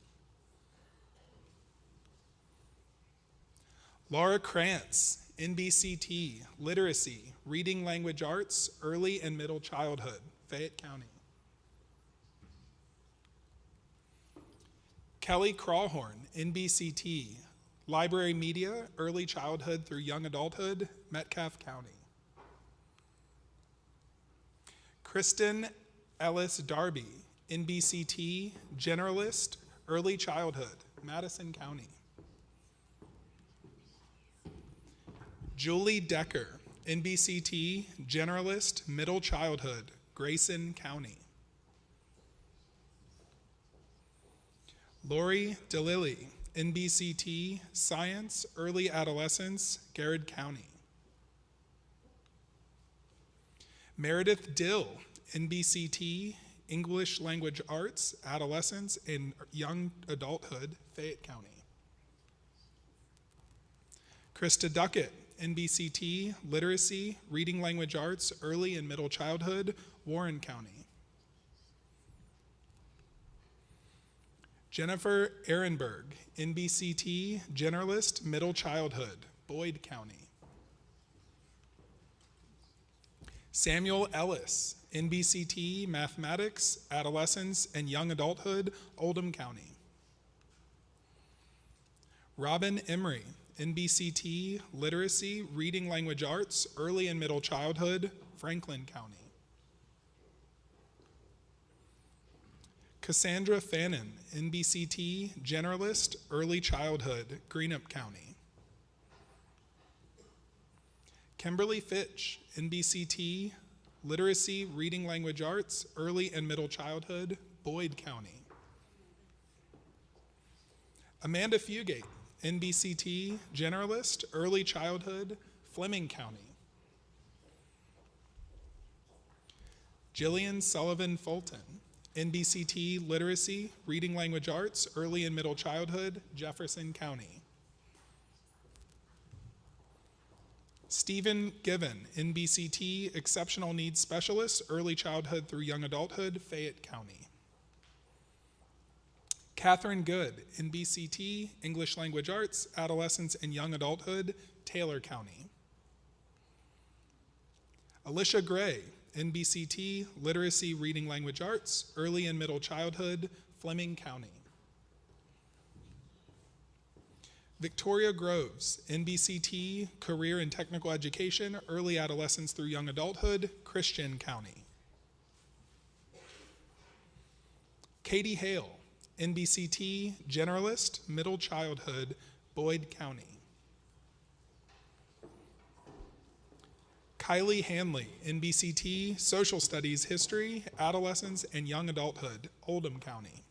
Laura Krantz, NBCT, Literacy, Reading Language Arts, Early and Middle Childhood, Fayette County. Kelly Crawhorn, NBCT, Library Media, Early Childhood through Young Adulthood, Metcalfe County. Kristen Ellis Darby, NBCT, Generalist, Early Childhood, Madison County. Julie Decker, NBCT, Generalist, Middle Childhood, Grayson County. Lori DeLilly, NBCT, Science, Early Adolescence, Garrett County. Meredith Dill, NBCT, English Language Arts, Adolescence, and Young Adulthood, Fayette County. Krista Duckett, NBCT, Literacy, Reading Language Arts, Early and Middle Childhood, Warren County. Jennifer Ehrenberg, NBCT, Generalist, Middle Childhood, Boyd County. Samuel Ellis, NBCT, Mathematics, Adolescence, and Young Adulthood, Oldham County. Robin Emery, NBCT, Literacy, Reading Language Arts, Early and Middle Childhood, Franklin County. Cassandra Fannin, NBCT, Generalist, Early Childhood, Greenup County. Kimberly Fitch, NBCT, Literacy, Reading Language Arts, Early and Middle Childhood, Boyd County. Amanda Fugate, NBCT, Generalist, Early Childhood, Fleming County. Jillian Sullivan Fulton, NBCT Literacy, Reading Language Arts, Early and Middle Childhood, Jefferson County. Stephen Given, NBCT Exceptional Needs Specialist, Early Childhood through Young Adulthood, Fayette County. Catherine Good, NBCT English Language Arts, Adolescence and Young Adulthood, Taylor County. Alicia Gray, NBCT Literacy, Reading Language Arts, Early and Middle Childhood, Fleming County. Victoria Groves, NBCT Career and Technical Education, Early Adolescence through Young Adulthood, Christian County. Katie Hale, NBCT Generalist, Middle Childhood, Boyd County. Kylie Hanley, NBCT Social Studies, History, Adolescence, and Young Adulthood, Oldham County.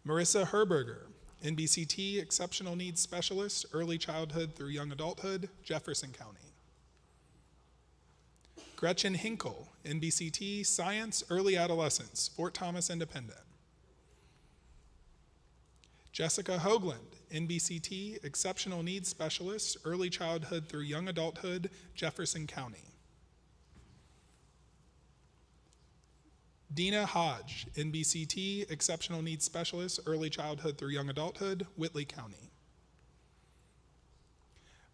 Marissa Herberger, NBCT Exceptional Needs Specialist, Early Childhood through Young Adulthood, Jefferson County. Gretchen Hinkle, NBCT Science, Early Adolescence, Fort Thomas Independent. Jessica Hoagland, NBCT Exceptional Needs Specialist, Early Childhood through Young Adulthood, Jefferson County. Dina Hodge, NBCT Exceptional Needs Specialist, Early Childhood through Young Adulthood, Whitley County.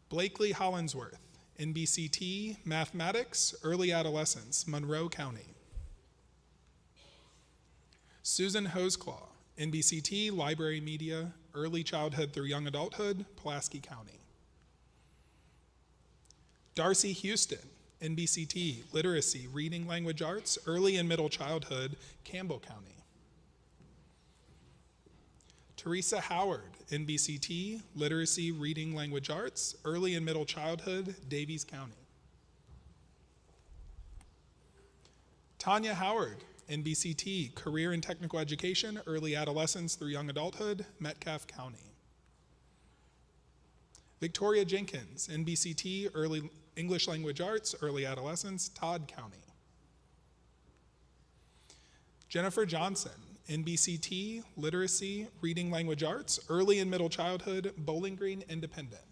Blakely Hollinsworth, NBCT Mathematics, Early Adolescence, Monroe County. Susan Hoseclaw, NBCT Library Media, Early Childhood through Young Adulthood, Pulaski County. Darcy Houston, NBCT Literacy, Reading Language Arts, Early and Middle Childhood, Campbell County. Teresa Howard, NBCT Literacy, Reading Language Arts, Early and Middle Childhood, Davies County. Tanya Howard, NBCT Career and Technical Education, Early Adolescence through Young Adulthood, Metcalfe County. Victoria Jenkins, NBCT Early English Language Arts, Early Adolescence, Todd County. Jennifer Johnson, NBCT Literacy, Reading Language Arts, Early and Middle Childhood, Bowling Green Independent.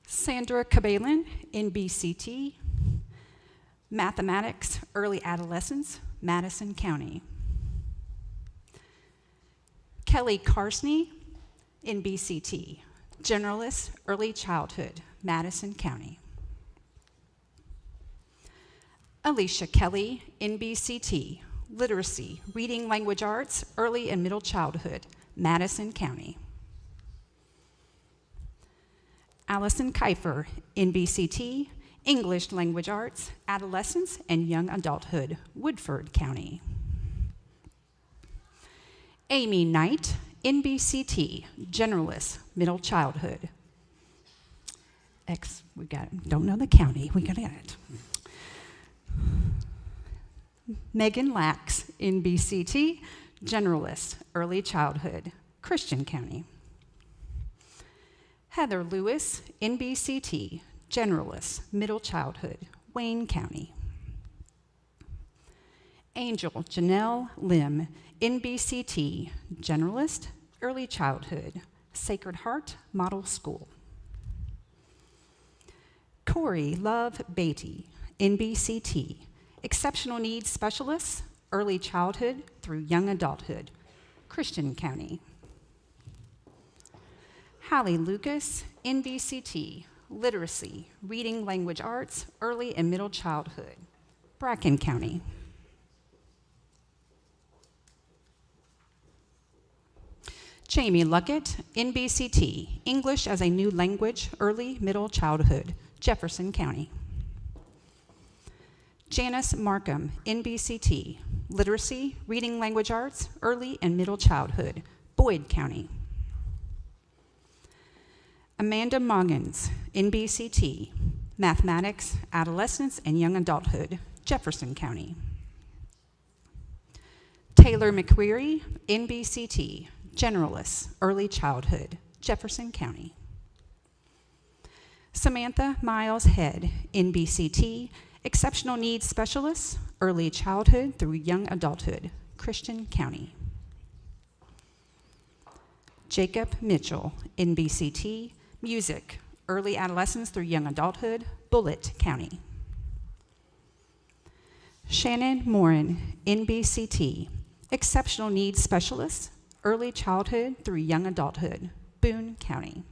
Sandra Cabalin, NBCT Mathematics, Early Adolescence, Madison County. Kelly Carsney, NBCT Generalist, Early Childhood, Madison County. Alicia Kelly, NBCT Literacy, Reading Language Arts, Early and Middle Childhood, Madison County. Allison Kiefer, NBCT English Language Arts, Adolescence and Young Adulthood, Woodford County. Amy Knight, NBCT Generalist, Middle Childhood. We got it. Don't know the county, we got it. Megan Lax, NBCT Generalist, Early Childhood, Christian County. Heather Lewis, NBCT Generalist, Middle Childhood, Wayne County. Angel Janelle Lim, NBCT Generalist, Early Childhood, Sacred Heart Model School. Corey Love Beatty, NBCT Exceptional Needs Specialist, Early Childhood through Young Adulthood, Christian County. Hallie Lucas, NBCT Literacy, Reading Language Arts, Early and Middle Childhood, Bracken County. Jamie Luckett, NBCT English as a New Language, Early Middle Childhood, Jefferson County. Janice Markham, NBCT Literacy, Reading Language Arts, Early and Middle Childhood, Boyd County. Amanda Moggins, NBCT Mathematics, Adolescence and Young Adulthood, Jefferson County. Taylor McQuarrie, NBCT Generalist, Early Childhood, Jefferson County. Samantha Miles Head, NBCT, Exceptional Needs Specialist, Early Childhood through Young Adulthood, Christian County. Jacob Mitchell, NBCT, Music, Early Adolescence through Young Adulthood, Bullitt County. Shannon Morin, NBCT, Exceptional Needs Specialist, Early Childhood through Young Adulthood, Boone County.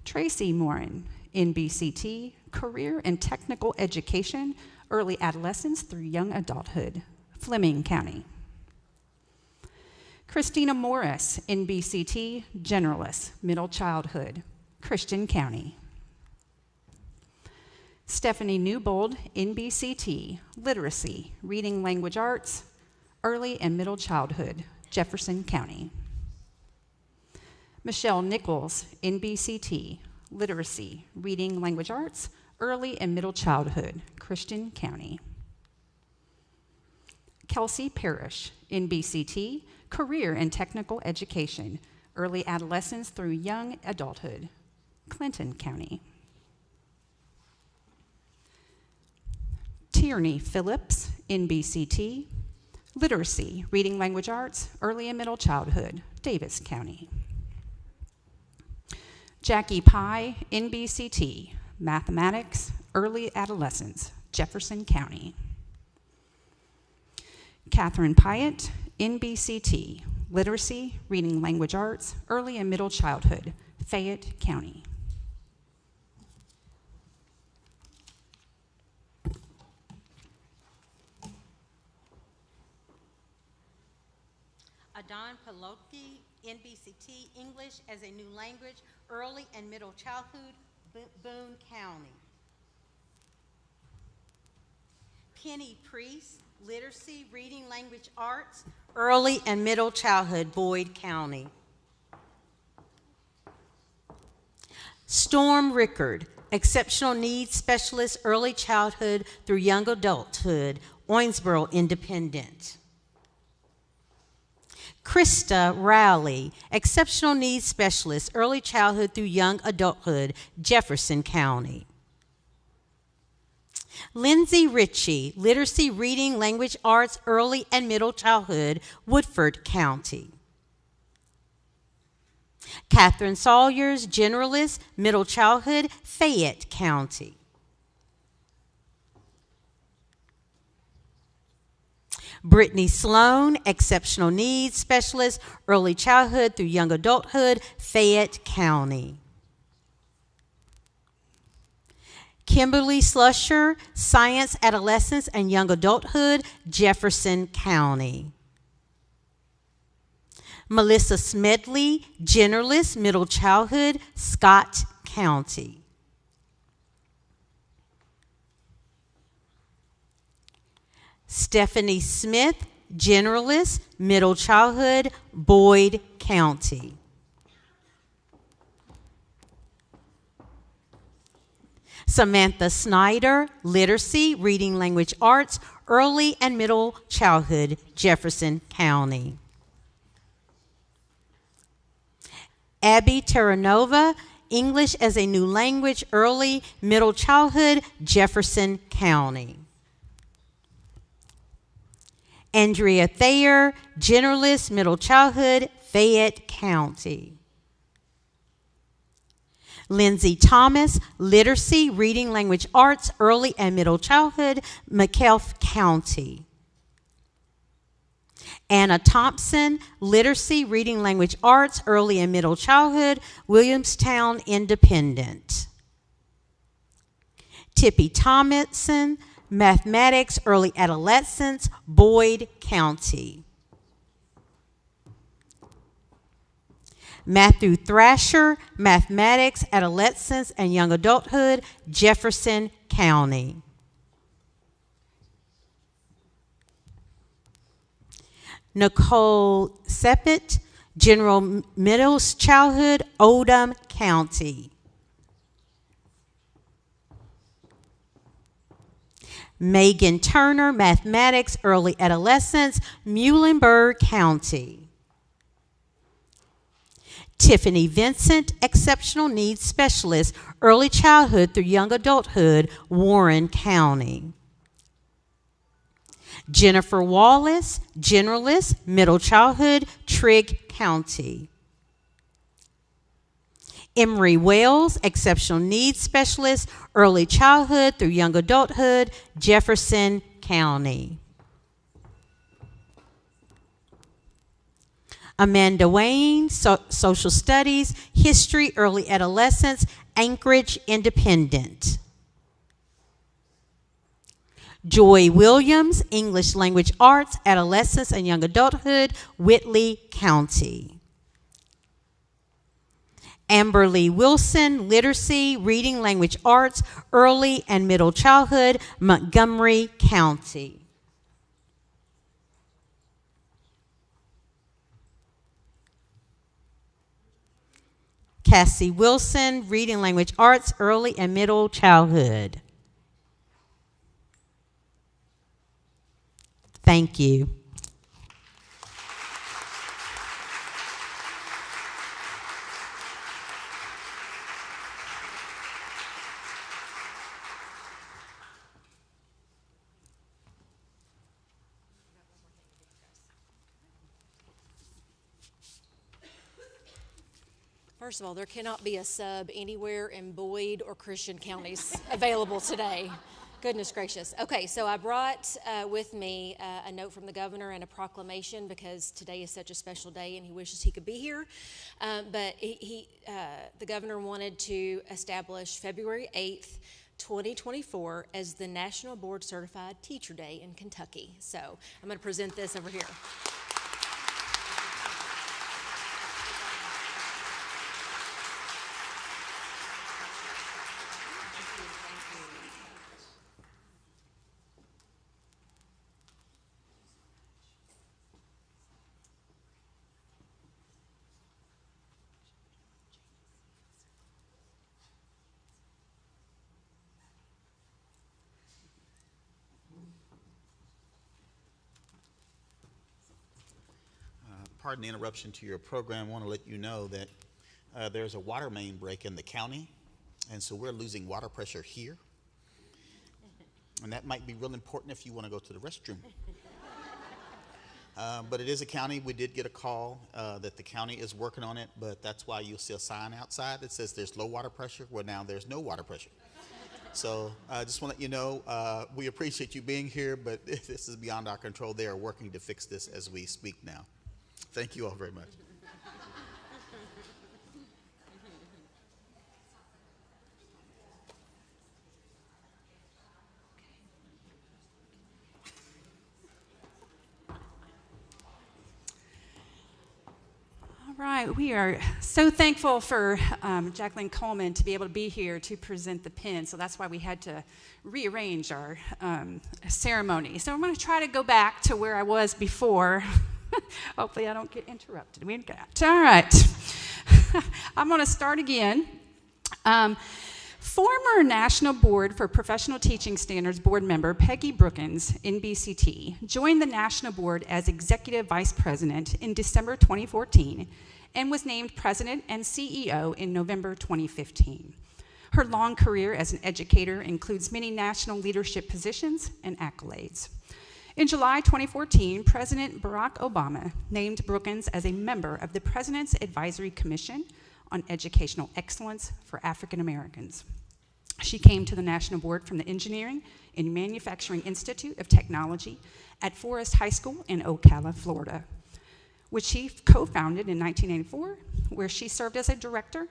Tracy Morin, NBCT, Career and Technical Education, Early Adolescence through Young Adulthood, Fleming County. Christina Morris, NBCT, Generalist, Middle Childhood, Christian County. Stephanie Newbold, NBCT, Literacy, Reading Language Arts, Early and Middle Childhood, Jefferson County. Michelle Nichols, NBCT, Literacy, Reading Language Arts, Early and Middle Childhood, Christian County. Kelsey Parrish, NBCT, Career and Technical Education, Early Adolescence through Young Adulthood, Clinton County. Tierney Phillips, NBCT, Literacy, Reading Language Arts, Early and Middle Childhood, Davis County. Jackie Pye, NBCT, Mathematics, Early Adolescence, Jefferson County. Catherine Pyatt, NBCT, Literacy, Reading Language Arts, Early and Middle Childhood, Fayette County. Adon Peloki, NBCT, English as a New Language, Early and Middle Childhood, Boone County. Penny Priest, Literacy, Reading Language Arts, Early and Middle Childhood, Boyd County. Storm Rickard, Exceptional Needs Specialist, Early Childhood through Young Adulthood, Owensboro Independent. Krista Rowley, Exceptional Needs Specialist, Early Childhood through Young Adulthood, Jefferson County. Lindsay Ritchie, Literacy, Reading, Language Arts, Early and Middle Childhood, Woodford County. Catherine Sawyers, Generalist, Middle Childhood, Fayette County. Brittany Sloan, Exceptional Needs Specialist, Early Childhood through Young Adulthood, Fayette County. Kimberly Slusher, Science, Adolescence, and Young Adulthood, Jefferson County. Melissa Smedley, Generalist, Middle Childhood, Scott County. Stephanie Smith, Generalist, Middle Childhood, Boyd County. Samantha Snyder, Literacy, Reading Language Arts, Early and Middle Childhood, Jefferson County. Abby Terranova, English as a New Language, Early, Middle Childhood, Jefferson County. Andrea Thayer, Generalist, Middle Childhood, Fayette County. Lindsay Thomas, Literacy, Reading Language Arts, Early and Middle Childhood, McAuliffe County. Anna Thompson, Literacy, Reading Language Arts, Early and Middle Childhood, Williamstown Independent. Tippy Thomason, Mathematics, Early Adolescence, Boyd County. Matthew Thrasher, Mathematics, Adolescence, and Young Adulthood, Jefferson County. Nicole Seppet, General Middle Childhood, Oldham County. Megan Turner, Mathematics, Early Adolescence, Muhlenberg County. Tiffany Vincent, Exceptional Needs Specialist, Early Childhood through Young Adulthood, Warren County. Jennifer Wallace, Generalist, Middle Childhood, Trigg County. Emery Wells, Exceptional Needs Specialist, Early Childhood through Young Adulthood, Jefferson County. Amanda Wayne, Social Studies, History, Early Adolescence, Anchorage Independent. Joy Williams, English Language Arts, Adolescence and Young Adulthood, Whitley County. Amberly Wilson, Literacy, Reading Language Arts, Early and Middle Childhood, Montgomery County. Cassie Wilson, Reading Language Arts, Early and Middle Childhood. Thank you. First of all, there cannot be a sub anywhere in Boyd or Christian counties available today. Goodness gracious. Okay, so I brought with me a note from the governor and a proclamation because today is such a special day and he wishes he could be here. But the governor wanted to establish February 8th, 2024 as the National Board Certified Teacher Day in Kentucky. So I'm going to present this over here. Pardon the interruption to your program. I want to let you know that there's a water main break in the county, and so we're losing water pressure here. And that might be real important if you want to go to the restroom. But it is a county. We did get a call that the county is working on it, but that's why you'll see a sign outside that says there's low water pressure. Well, now there's no water pressure. So I just want to let you know, we appreciate you being here, but this is beyond our control. They are working to fix this as we speak now. Thank you all very much. All right, we are so thankful for Jacqueline Coleman to be able to be here to present the pin, so that's why we had to rearrange our ceremony. So I'm going to try to go back to where I was before. Hopefully I don't get interrupted. All right. I'm going to start again. Former National Board for Professional Teaching Standards board member Peggy Brookins, NBCT, joined the National Board as Executive Vice President in December 2014 and was named President and CEO in November 2015. Her long career as an educator includes many national leadership positions and accolades. In July 2014, President Barack Obama named Brookins as a member of the President's Advisory Commission on Educational Excellence for African Americans. She came to the National Board from the Engineering and Manufacturing Institute of Technology at Forest High School in Ocala, Florida, which she co-founded in 1984, where she served as a director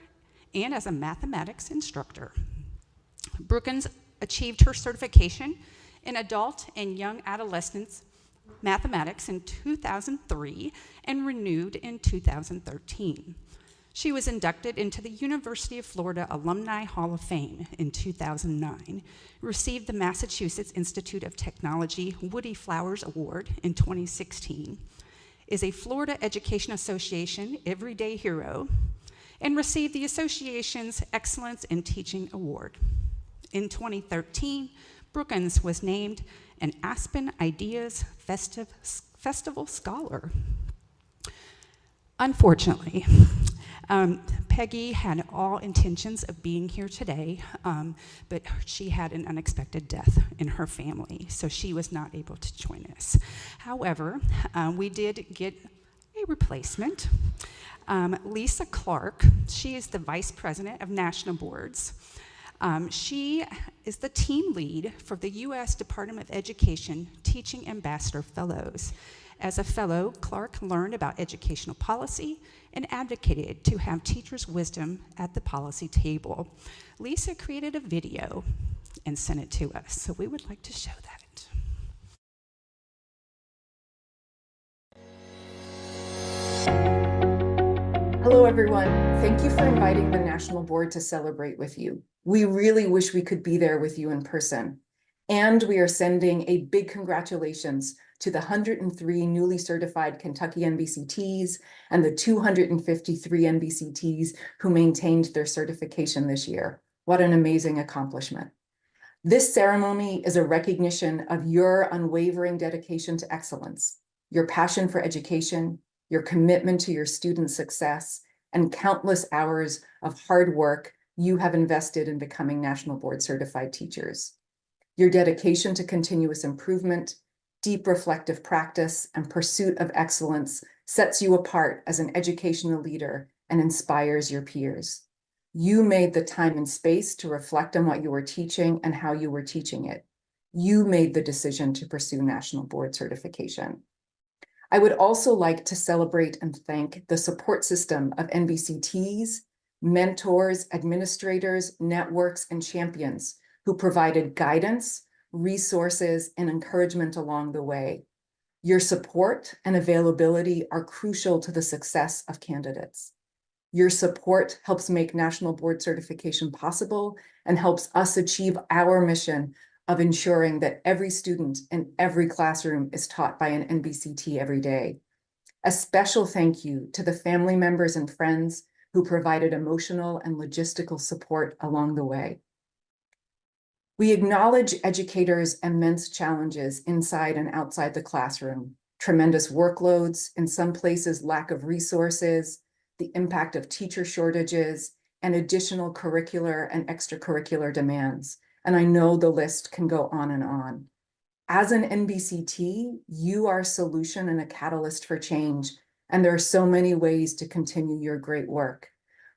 and as a mathematics instructor. Brookins achieved her certification in adult and young adolescents mathematics in 2003 and renewed in 2013. She was inducted into the University of Florida Alumni Hall of Fame in 2009, received the Massachusetts Institute of Technology Woody Flowers Award in 2016, is a Florida Education Association Everyday Hero, and received the association's Excellence in Teaching Award. In 2013, Brookins was named an Aspen Ideas Festival Scholar. Unfortunately, Peggy had all intentions of being here today, but she had an unexpected death in her family, so she was not able to join us. However, we did get a replacement. Lisa Clark, she is the Vice President of National Boards. She is the team lead for the U.S. Department of Education Teaching Ambassador Fellows. As a fellow, Clark learned about educational policy and advocated to have teachers' wisdom at the policy table. Lisa created a video and sent it to us, so we would like to show that. Hello, everyone. Thank you for inviting the National Board to celebrate with you. We really wish we could be there with you in person. And we are sending a big congratulations to the 103 newly certified Kentucky NBCTs and the 253 NBCTs who maintained their certification this year. What an amazing accomplishment. This ceremony is a recognition of your unwavering dedication to excellence, your passion for education, your commitment to your students' success, and countless hours of hard work you have invested in becoming National Board Certified teachers. Your dedication to continuous improvement, deep reflective practice, and pursuit of excellence sets you apart as an educational leader and inspires your peers. You made the time and space to reflect on what you were teaching and how you were teaching it. You made the decision to pursue National Board Certification. I would also like to celebrate and thank the support system of NBCTs, mentors, administrators, networks, and champions who provided guidance, resources, and encouragement along the way. Your support and availability are crucial to the success of candidates. Your support helps make National Board Certification possible and helps us achieve our mission of ensuring that every student in every classroom is taught by an NBCT every day. A special thank you to the family members and friends who provided emotional and logistical support along the way. We acknowledge educators' immense challenges inside and outside the classroom, tremendous workloads, in some places lack of resources, the impact of teacher shortages, and additional curricular and extracurricular demands. And I know the list can go on and on. As an NBCT, you are a solution and a catalyst for change, and there are so many ways to continue your great work.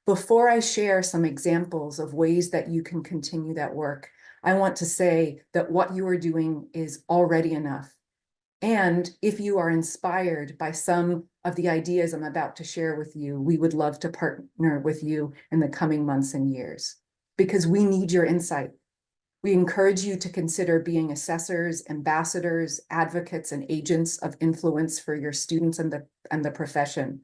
Before I share some examples of ways that you can continue that work, I want to say that what you are doing is already enough. And if you are inspired by some of the ideas I'm about to share with you, we would love to partner with you in the coming months and years, because we need your insight. We encourage you to consider being assessors, ambassadors, advocates, and agents of influence for your students and the profession.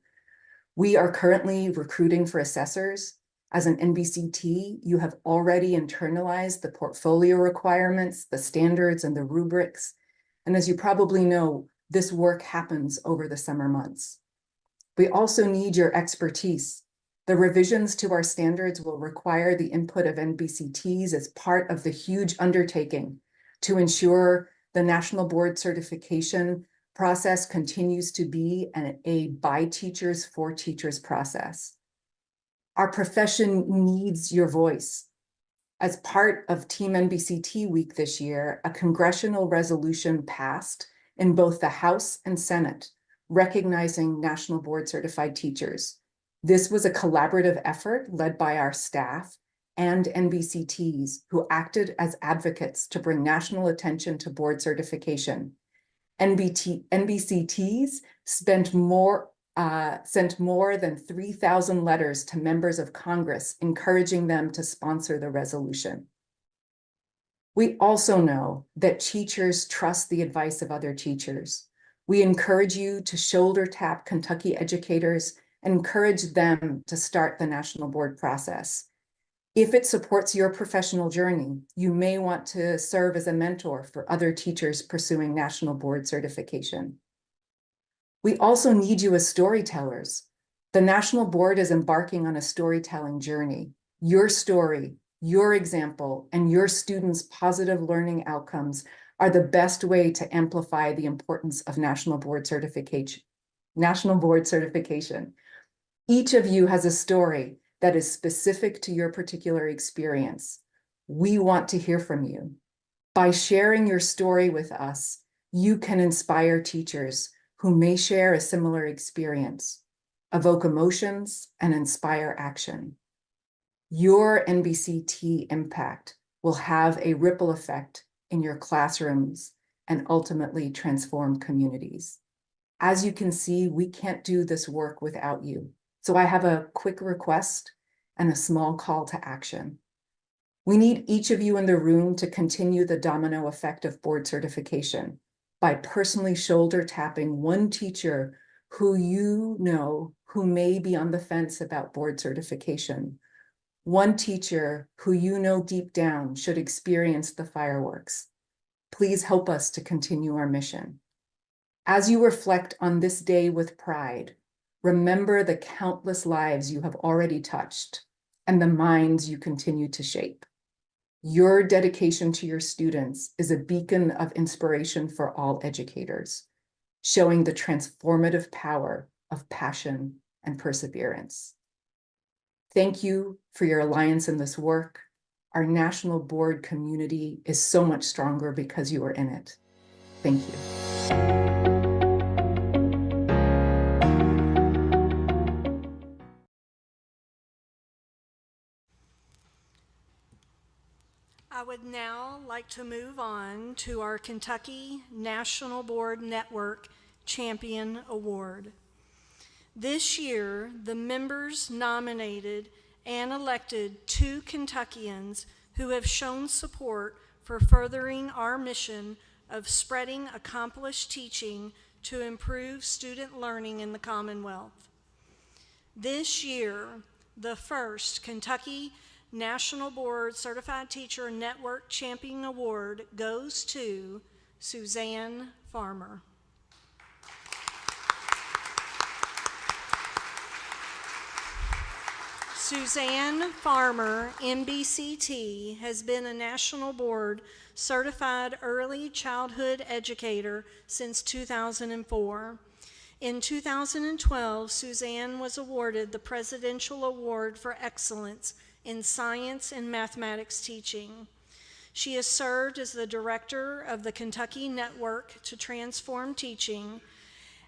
We are currently recruiting for assessors. As an NBCT, you have already internalized the portfolio requirements, the standards, and the rubrics. And as you probably know, this work happens over the summer months. We also need your expertise. The revisions to our standards will require the input of NBCTs as part of the huge undertaking to ensure the National Board Certification process continues to be a by teachers for teachers process. Our profession needs your voice. As part of Team NBCT Week this year, a congressional resolution passed in both the House and Senate, recognizing National Board Certified teachers. This was a collaborative effort led by our staff and NBCTs who acted as advocates to bring national attention to board certification. NBCTs sent more than 3,000 letters to members of Congress, encouraging them to sponsor the resolution. We also know that teachers trust the advice of other teachers. We encourage you to shoulder tap Kentucky educators and encourage them to start the National Board process. If it supports your professional journey, you may want to serve as a mentor for other teachers pursuing National Board Certification. We also need you as storytellers. The National Board is embarking on a storytelling journey. Your story, your example, and your students' positive learning outcomes are the best way to amplify the importance of National Board Certification. Each of you has a story that is specific to your particular experience. We want to hear from you. By sharing your story with us, you can inspire teachers who may share a similar experience, evoke emotions, and inspire action. Your NBCT impact will have a ripple effect in your classrooms and ultimately transform communities. As you can see, we can't do this work without you. So I have a quick request and a small call to action. We need each of you in the room to continue the domino effect of board certification by personally shoulder tapping one teacher who you know who may be on the fence about board certification. One teacher who you know deep down should experience the fireworks. Please help us to continue our mission. As you reflect on this day with pride, remember the countless lives you have already touched and the minds you continue to shape. Your dedication to your students is a beacon of inspiration for all educators, showing the transformative power of passion and perseverance. Thank you for your alliance in this work. Our national board community is so much stronger because you are in it. Thank you. I would now like to move on to our Kentucky National Board Network Champion Award. This year, the members nominated and elected 2 Kentuckians who have shown support for furthering our mission of spreading accomplished teaching to improve student learning in the Commonwealth. This year, the first Kentucky National Board Certified Teacher Network Champion Award goes to Suzanne Farmer. Suzanne Farmer, NBCT, has been a National Board Certified Early Childhood Educator since 2004. In 2012, Suzanne was awarded the Presidential Award for Excellence in Science and Mathematics Teaching. She has served as the director of the Kentucky Network to Transform Teaching,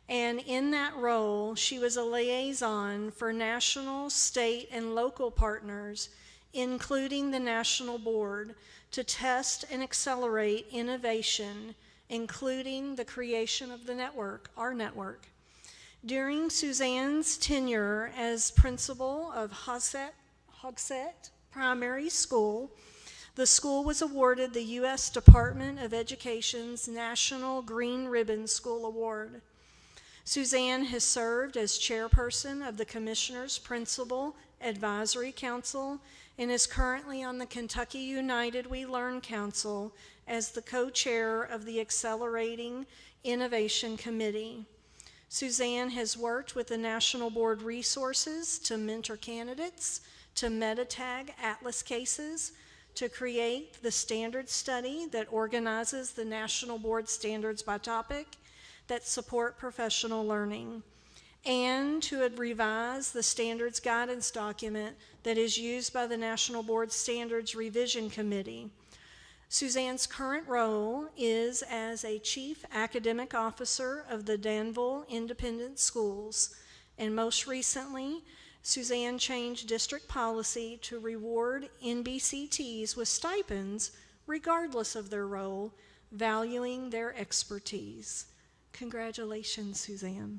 and in that role, she was a liaison for national, state, and local partners, including the National Board, to test and accelerate innovation, including the creation of the network, our network. During Suzanne's tenure as principal of Hogsett Primary School, the school was awarded the U.S. Department of Education's National Green Ribbon School Award. Suzanne has served as chairperson of the Commissioner's Principal Advisory Council and is currently on the Kentucky United We Learn Council as the co-chair of the Accelerating Innovation Committee. Suzanne has worked with the National Board Resources to mentor candidates, to meta-tag Atlas cases, to create the standard study that organizes the National Board standards by topic that support professional learning, and to revise the standards guidance document that is used by the National Board Standards Revision Committee. Suzanne's current role is as a Chief Academic Officer of the Danville Independent Schools, and most recently, Suzanne changed district policy to reward NBCTs with stipends regardless of their role, valuing their expertise. Congratulations, Suzanne.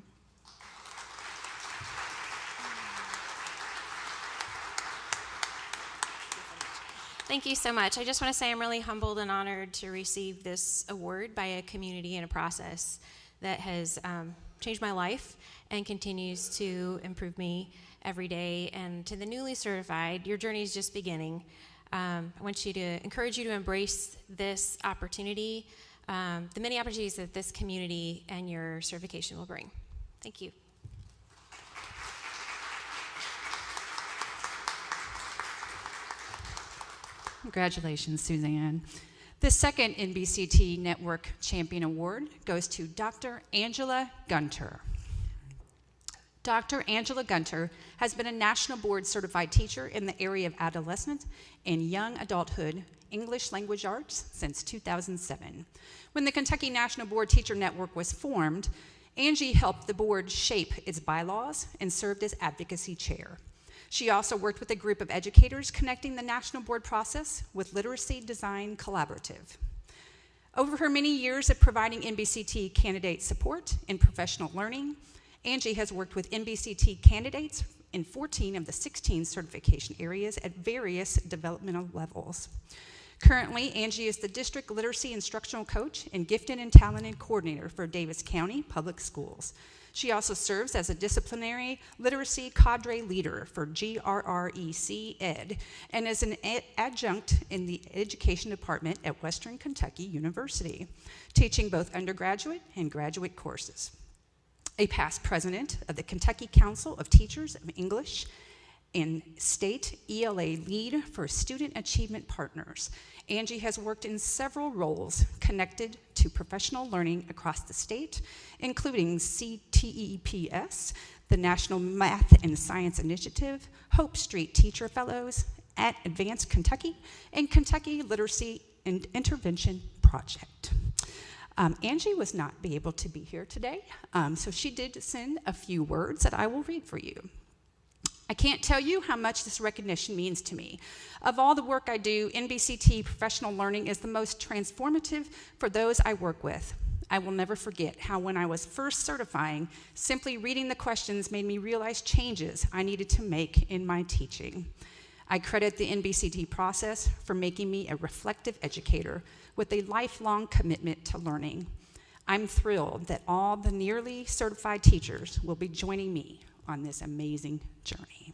Thank you so much. I just want to say I'm really humbled and honored to receive this award by a community and a process that has changed my life and continues to improve me every day. And to the newly certified, your journey is just beginning. I want you to encourage you to embrace this opportunity, the many opportunities that this community and your certification will bring. Thank you. Congratulations, Suzanne. The second NBCT Network Champion Award goes to Dr. Angela Gunter. Dr. Angela Gunter has been a National Board Certified Teacher in the area of adolescent and young adulthood English language arts since 2007. When the Kentucky National Board Teacher Network was formed, Angie helped the board shape its bylaws and served as advocacy chair. She also worked with a group of educators connecting the national board process with Literacy Design Collaborative. Over her many years of providing NBCT candidate support in professional learning, Angie has worked with NBCT candidates in 14 of the 16 certification areas at various developmental levels. Currently, Angie is the District Literacy Instructional Coach and Gifted and Talented Coordinator for Davis County Public Schools. She also serves as a Disciplinary Literacy Cadre Leader for GRREC Ed and is an adjunct in the Education Department at Western Kentucky University, teaching both undergraduate and graduate courses. A past president of the Kentucky Council of Teachers of English and state ELA lead for Student Achievement Partners. Angie has worked in several roles connected to professional learning across the state, including CTEPS, the National Math and Science Initiative, Hope Street Teacher Fellows at Advanced Kentucky, and Kentucky Literacy and Intervention Project. Angie was not able to be here today, so she did send a few words that I will read for you. I can't tell you how much this recognition means to me. Of all the work I do, NBCT professional learning is the most transformative for those I work with. I will never forget how when I was first certifying, simply reading the questions made me realize changes I needed to make in my teaching. I credit the NBCT process for making me a reflective educator with a lifelong commitment to learning. I'm thrilled that all the nearly certified teachers will be joining me on this amazing journey.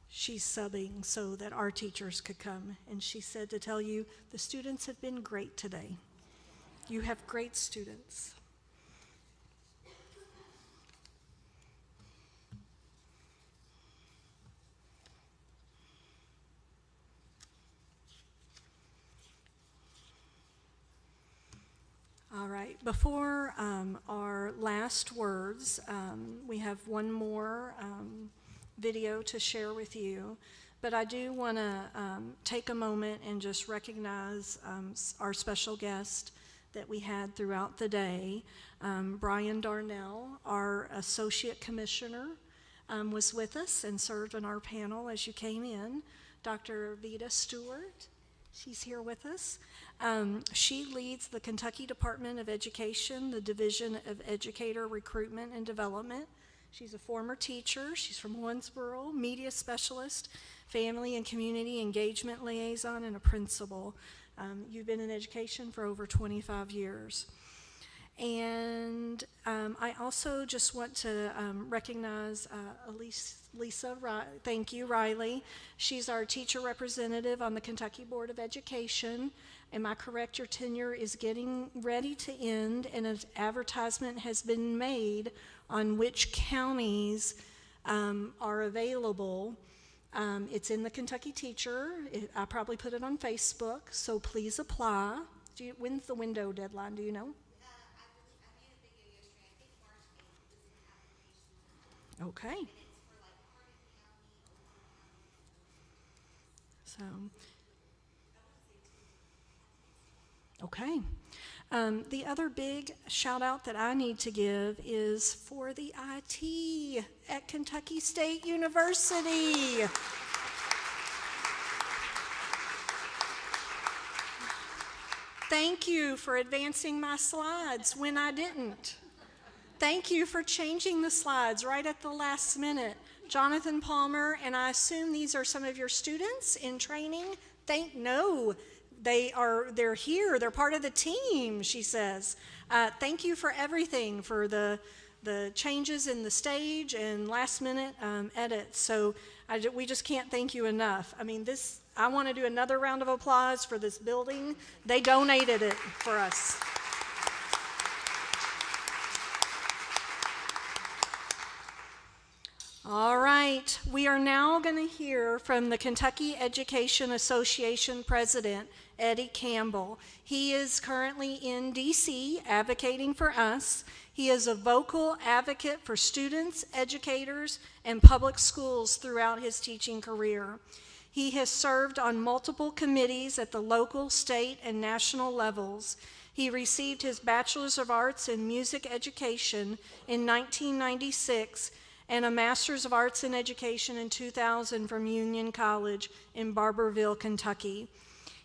She's subbing so that our teachers could come, and she said to tell you the students have been great today. You have great students. All right, before our last words, we have one more video to share with you, but I do want to take a moment and just recognize our special guest that we had throughout the day. Brian Darnell, our Associate Commissioner, was with us and served on our panel as you came in. Dr. Vita Stewart, she's here with us. She leads the Kentucky Department of Education, the Division of Educator Recruitment and Development. She's a former teacher. She's from Owensboro, media specialist, family and community engagement liaison, and a principal. You've been in education for over 25 years. And I also just want to recognize Lisa, thank you, Riley. She's our teacher representative on the Kentucky Board of Education. Am I correct? Your tenure is getting ready to end, and an advertisement has been made on which counties are available. It's in the Kentucky Teacher. I probably put it on Facebook, so please apply. When's the window deadline? Do you know? Okay. So, okay. The other big shout out that I need to give is for the IT at Kentucky State University. Thank you for advancing my slides when I didn't. Thank you for changing the slides right at the last minute. Jonathan Palmer, and I assume these are some of your students in training. No, they're here. They're part of the team, she says. Thank you for everything, for the changes in the stage and last minute edits. So we just can't thank you enough. I mean, I want to do another round of applause for this building. They donated it for us. All right, we are now going to hear from the Kentucky Education Association President, Eddie Campbell. He is currently in DC advocating for us. He is a vocal advocate for students, educators, and public schools throughout his teaching career. He has served on multiple committees at the local, state, and national levels. He received his Bachelor's of Arts in Music Education in 1996 and a Master's of Arts in Education in 2000 from Union College in Barberville, Kentucky.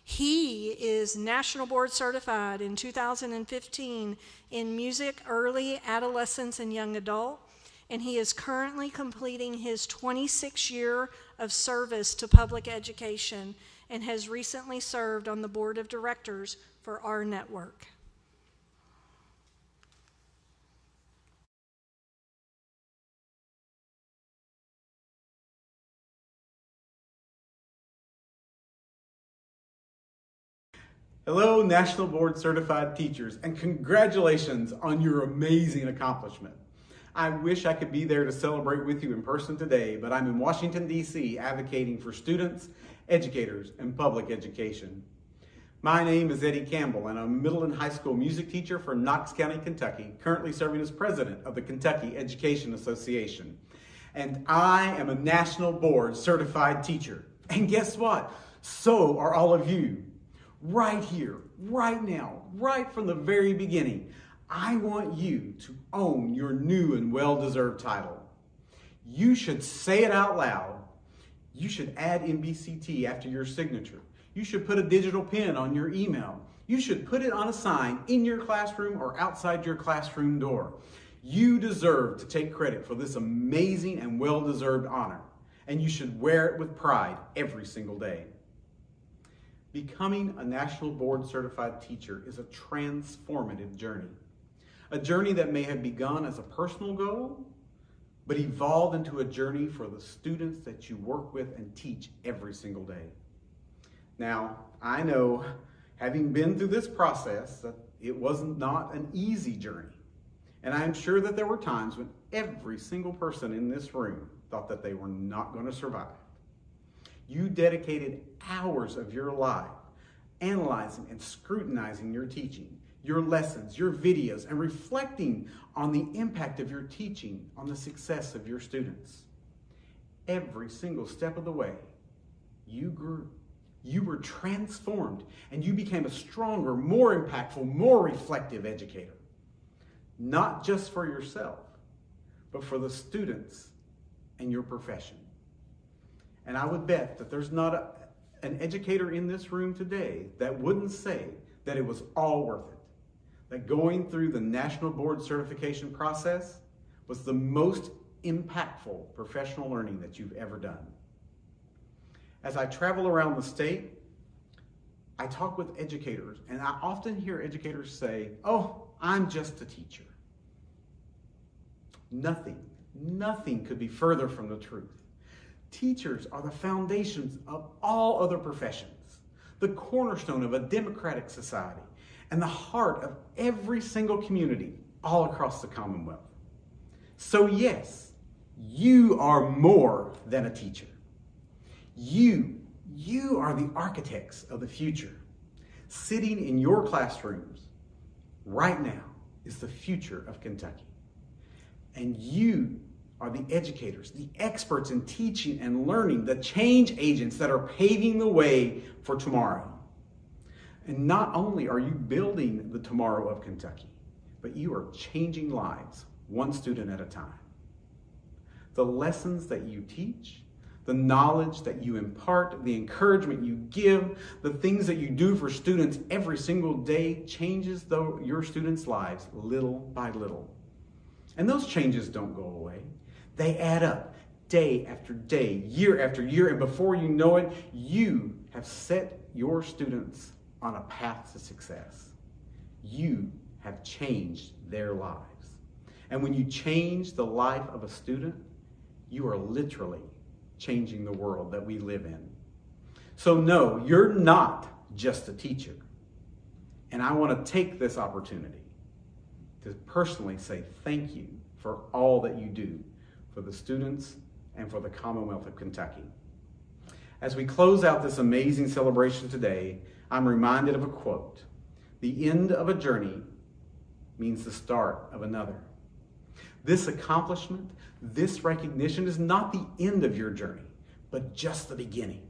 He is National Board Certified in 2015 in Music, Early Adolescence, and Young Adult, and he is currently completing his 26th year of service to public education and has recently served on the Board of Directors for our network. Hello, National Board Certified Teachers, and congratulations on your amazing accomplishment. I wish I could be there to celebrate with you in person today, but I'm in Washington, D.C. advocating for students, educators, and public education. My name is Eddie Campbell, and I'm a middle and high school music teacher for Knox County, Kentucky, currently serving as president of the Kentucky Education Association. And I am a National Board Certified Teacher. And guess what? So are all of you. Right here, right now, right from the very beginning, I want you to own your new and well-deserved title. You should say it out loud. You should add NBCT after your signature. You should put a digital pin on your email. You should put it on a sign in your classroom or outside your classroom door. You deserve to take credit for this amazing and well-deserved honor, and you should wear it with pride every single day. Becoming a National Board Certified Teacher is a transformative journey. A journey that may have begun as a personal goal, but evolved into a journey for the students that you work with and teach every single day. Now, I know, having been through this process, that it was not an easy journey. And I am sure that there were times when every single person in this room thought that they were not going to survive. You dedicated hours of your life analyzing and scrutinizing your teaching, your lessons, your videos, and reflecting on the impact of your teaching on the success of your students. Every single step of the way, you grew. You were transformed, and you became a stronger, more impactful, more reflective educator. Not just for yourself, but for the students and your profession. And I would bet that there's not an educator in this room today that wouldn't say that it was all worth it. That going through the National Board Certification process was the most impactful professional learning that you've ever done. As I travel around the state, I talk with educators, and I often hear educators say, "Oh, I'm just a teacher." Nothing could be further from the truth. Teachers are the foundations of all other professions, the cornerstone of a democratic society, and the heart of every single community all across the Commonwealth. So yes, you are more than a teacher. You are the architects of the future. Sitting in your classrooms right now is the future of Kentucky. And you are the educators, the experts in teaching and learning, the change agents that are paving the way for tomorrow. And not only are you building the tomorrow of Kentucky, but you are changing lives, one student at a time. The lessons that you teach, the knowledge that you impart, the encouragement you give, the things that you do for students every single day changes your students' lives little by little. And those changes don't go away. They add up day after day, year after year, and before you know it, you have set your students on a path to success. You have changed their lives. And when you change the life of a student, you are literally changing the world that we live in. So no, you're not just a teacher. And I want to take this opportunity to personally say thank you for all that you do for the students and for the Commonwealth of Kentucky. As we close out this amazing celebration today, I'm reminded of a quote: "The end of a journey means the start of another." This accomplishment, this recognition is not the end of your journey, but just the beginning.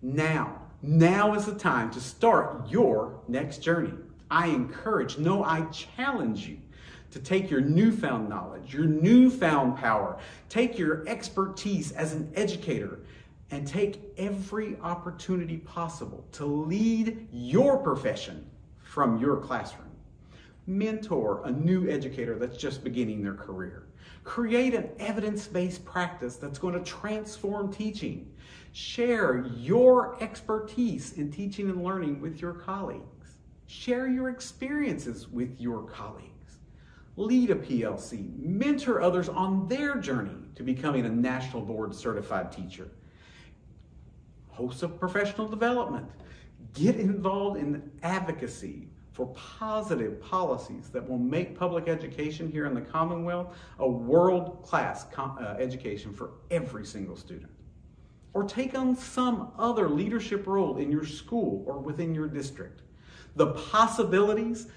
Now is the time to start your next journey. I encourage, no, I challenge you to take your newfound knowledge, your newfound power, take your expertise as an educator, and take every opportunity possible to lead your profession from your classroom. Mentor a new educator that's just beginning their career. Create an evidence-based practice that's going to transform teaching. Share your expertise in teaching and learning with your colleagues. Share your experiences with your colleagues. Lead a PLC. Mentor others on their journey to becoming a national board certified teacher. Host of professional development. Get involved in advocacy for positive policies that will make public education here in the Commonwealth a world-class education for every single student. Or take on some other leadership role in your school or within your district. The possibilities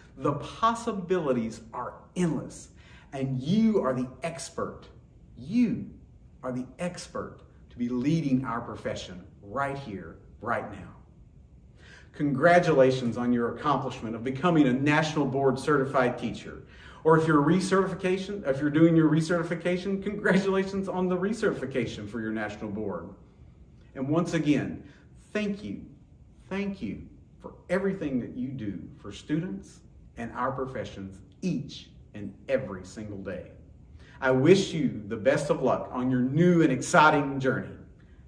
are endless, and you are the expert. You are the expert to be leading our profession right here, right now. Congratulations on your accomplishment of becoming a national board certified teacher. Or if you're doing your recertification, congratulations on the recertification for your national board. And once again, thank you for everything that you do for students and our professions each and every single day. I wish you the best of luck on your new and exciting journey.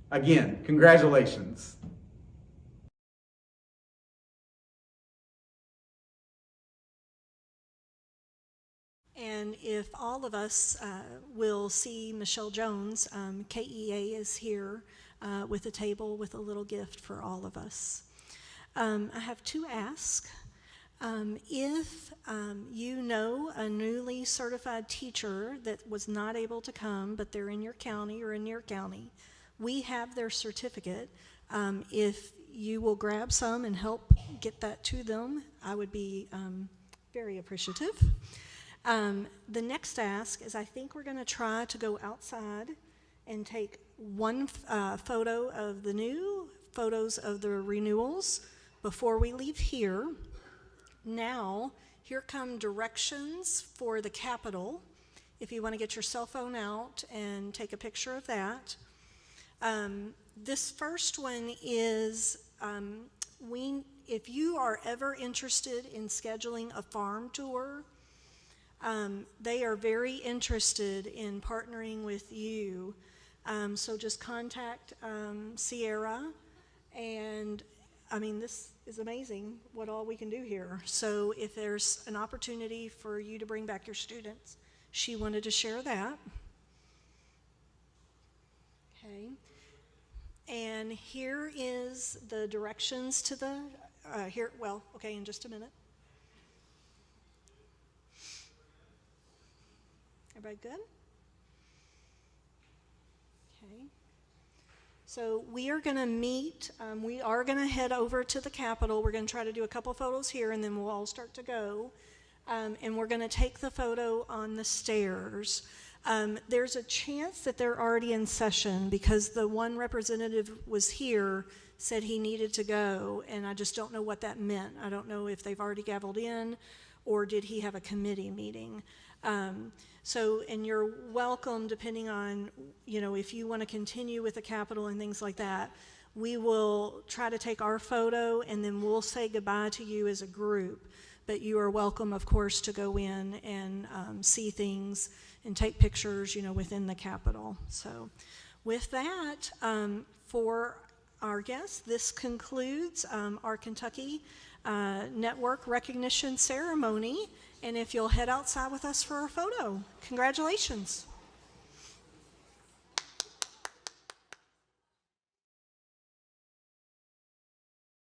Again, congratulations. And if all of us will see Michelle Jones, KEA is here with a table with a little gift for all of us. I have two asks. If you know a newly certified teacher that was not able to come, but they're in your county or in your county, we have their certificate. If you will grab some and help get that to them, I would be very appreciative. The next ask is, I think we're going to try to go outside and take one photo of the new, photos of the renewals before we leave here. Now, here come directions for the Capitol. If you want to get your cell phone out and take a picture of that. This first one is, if you are ever interested in scheduling a farm tour, they are very interested in partnering with you. So just contact Sierra, and I mean, this is amazing what all we can do here. So if there's an opportunity for you to bring back your students, she wanted to share that. Okay. And here is the directions to the, in just a minute. Everybody good? Okay. So we are going to meet, we are going to head over to the Capitol. We're going to try to do a couple photos here, and then we'll all start to go. And we're going to take the photo on the stairs. There's a chance that they're already in session because the one representative was here, said he needed to go, and I just don't know what that meant. I don't know if they've already gavelled in or did he have a committee meeting. And you're welcome, depending on, if you want to continue with the Capitol and things like that. We will try to take our photo and then we'll say goodbye to you as a group. But you are welcome, of course, to go in and see things and take pictures, within the Capitol. So with that, for our guests, this concludes our Kentucky Network Recognition Ceremony. And if you'll head outside with us for a photo, congratulations.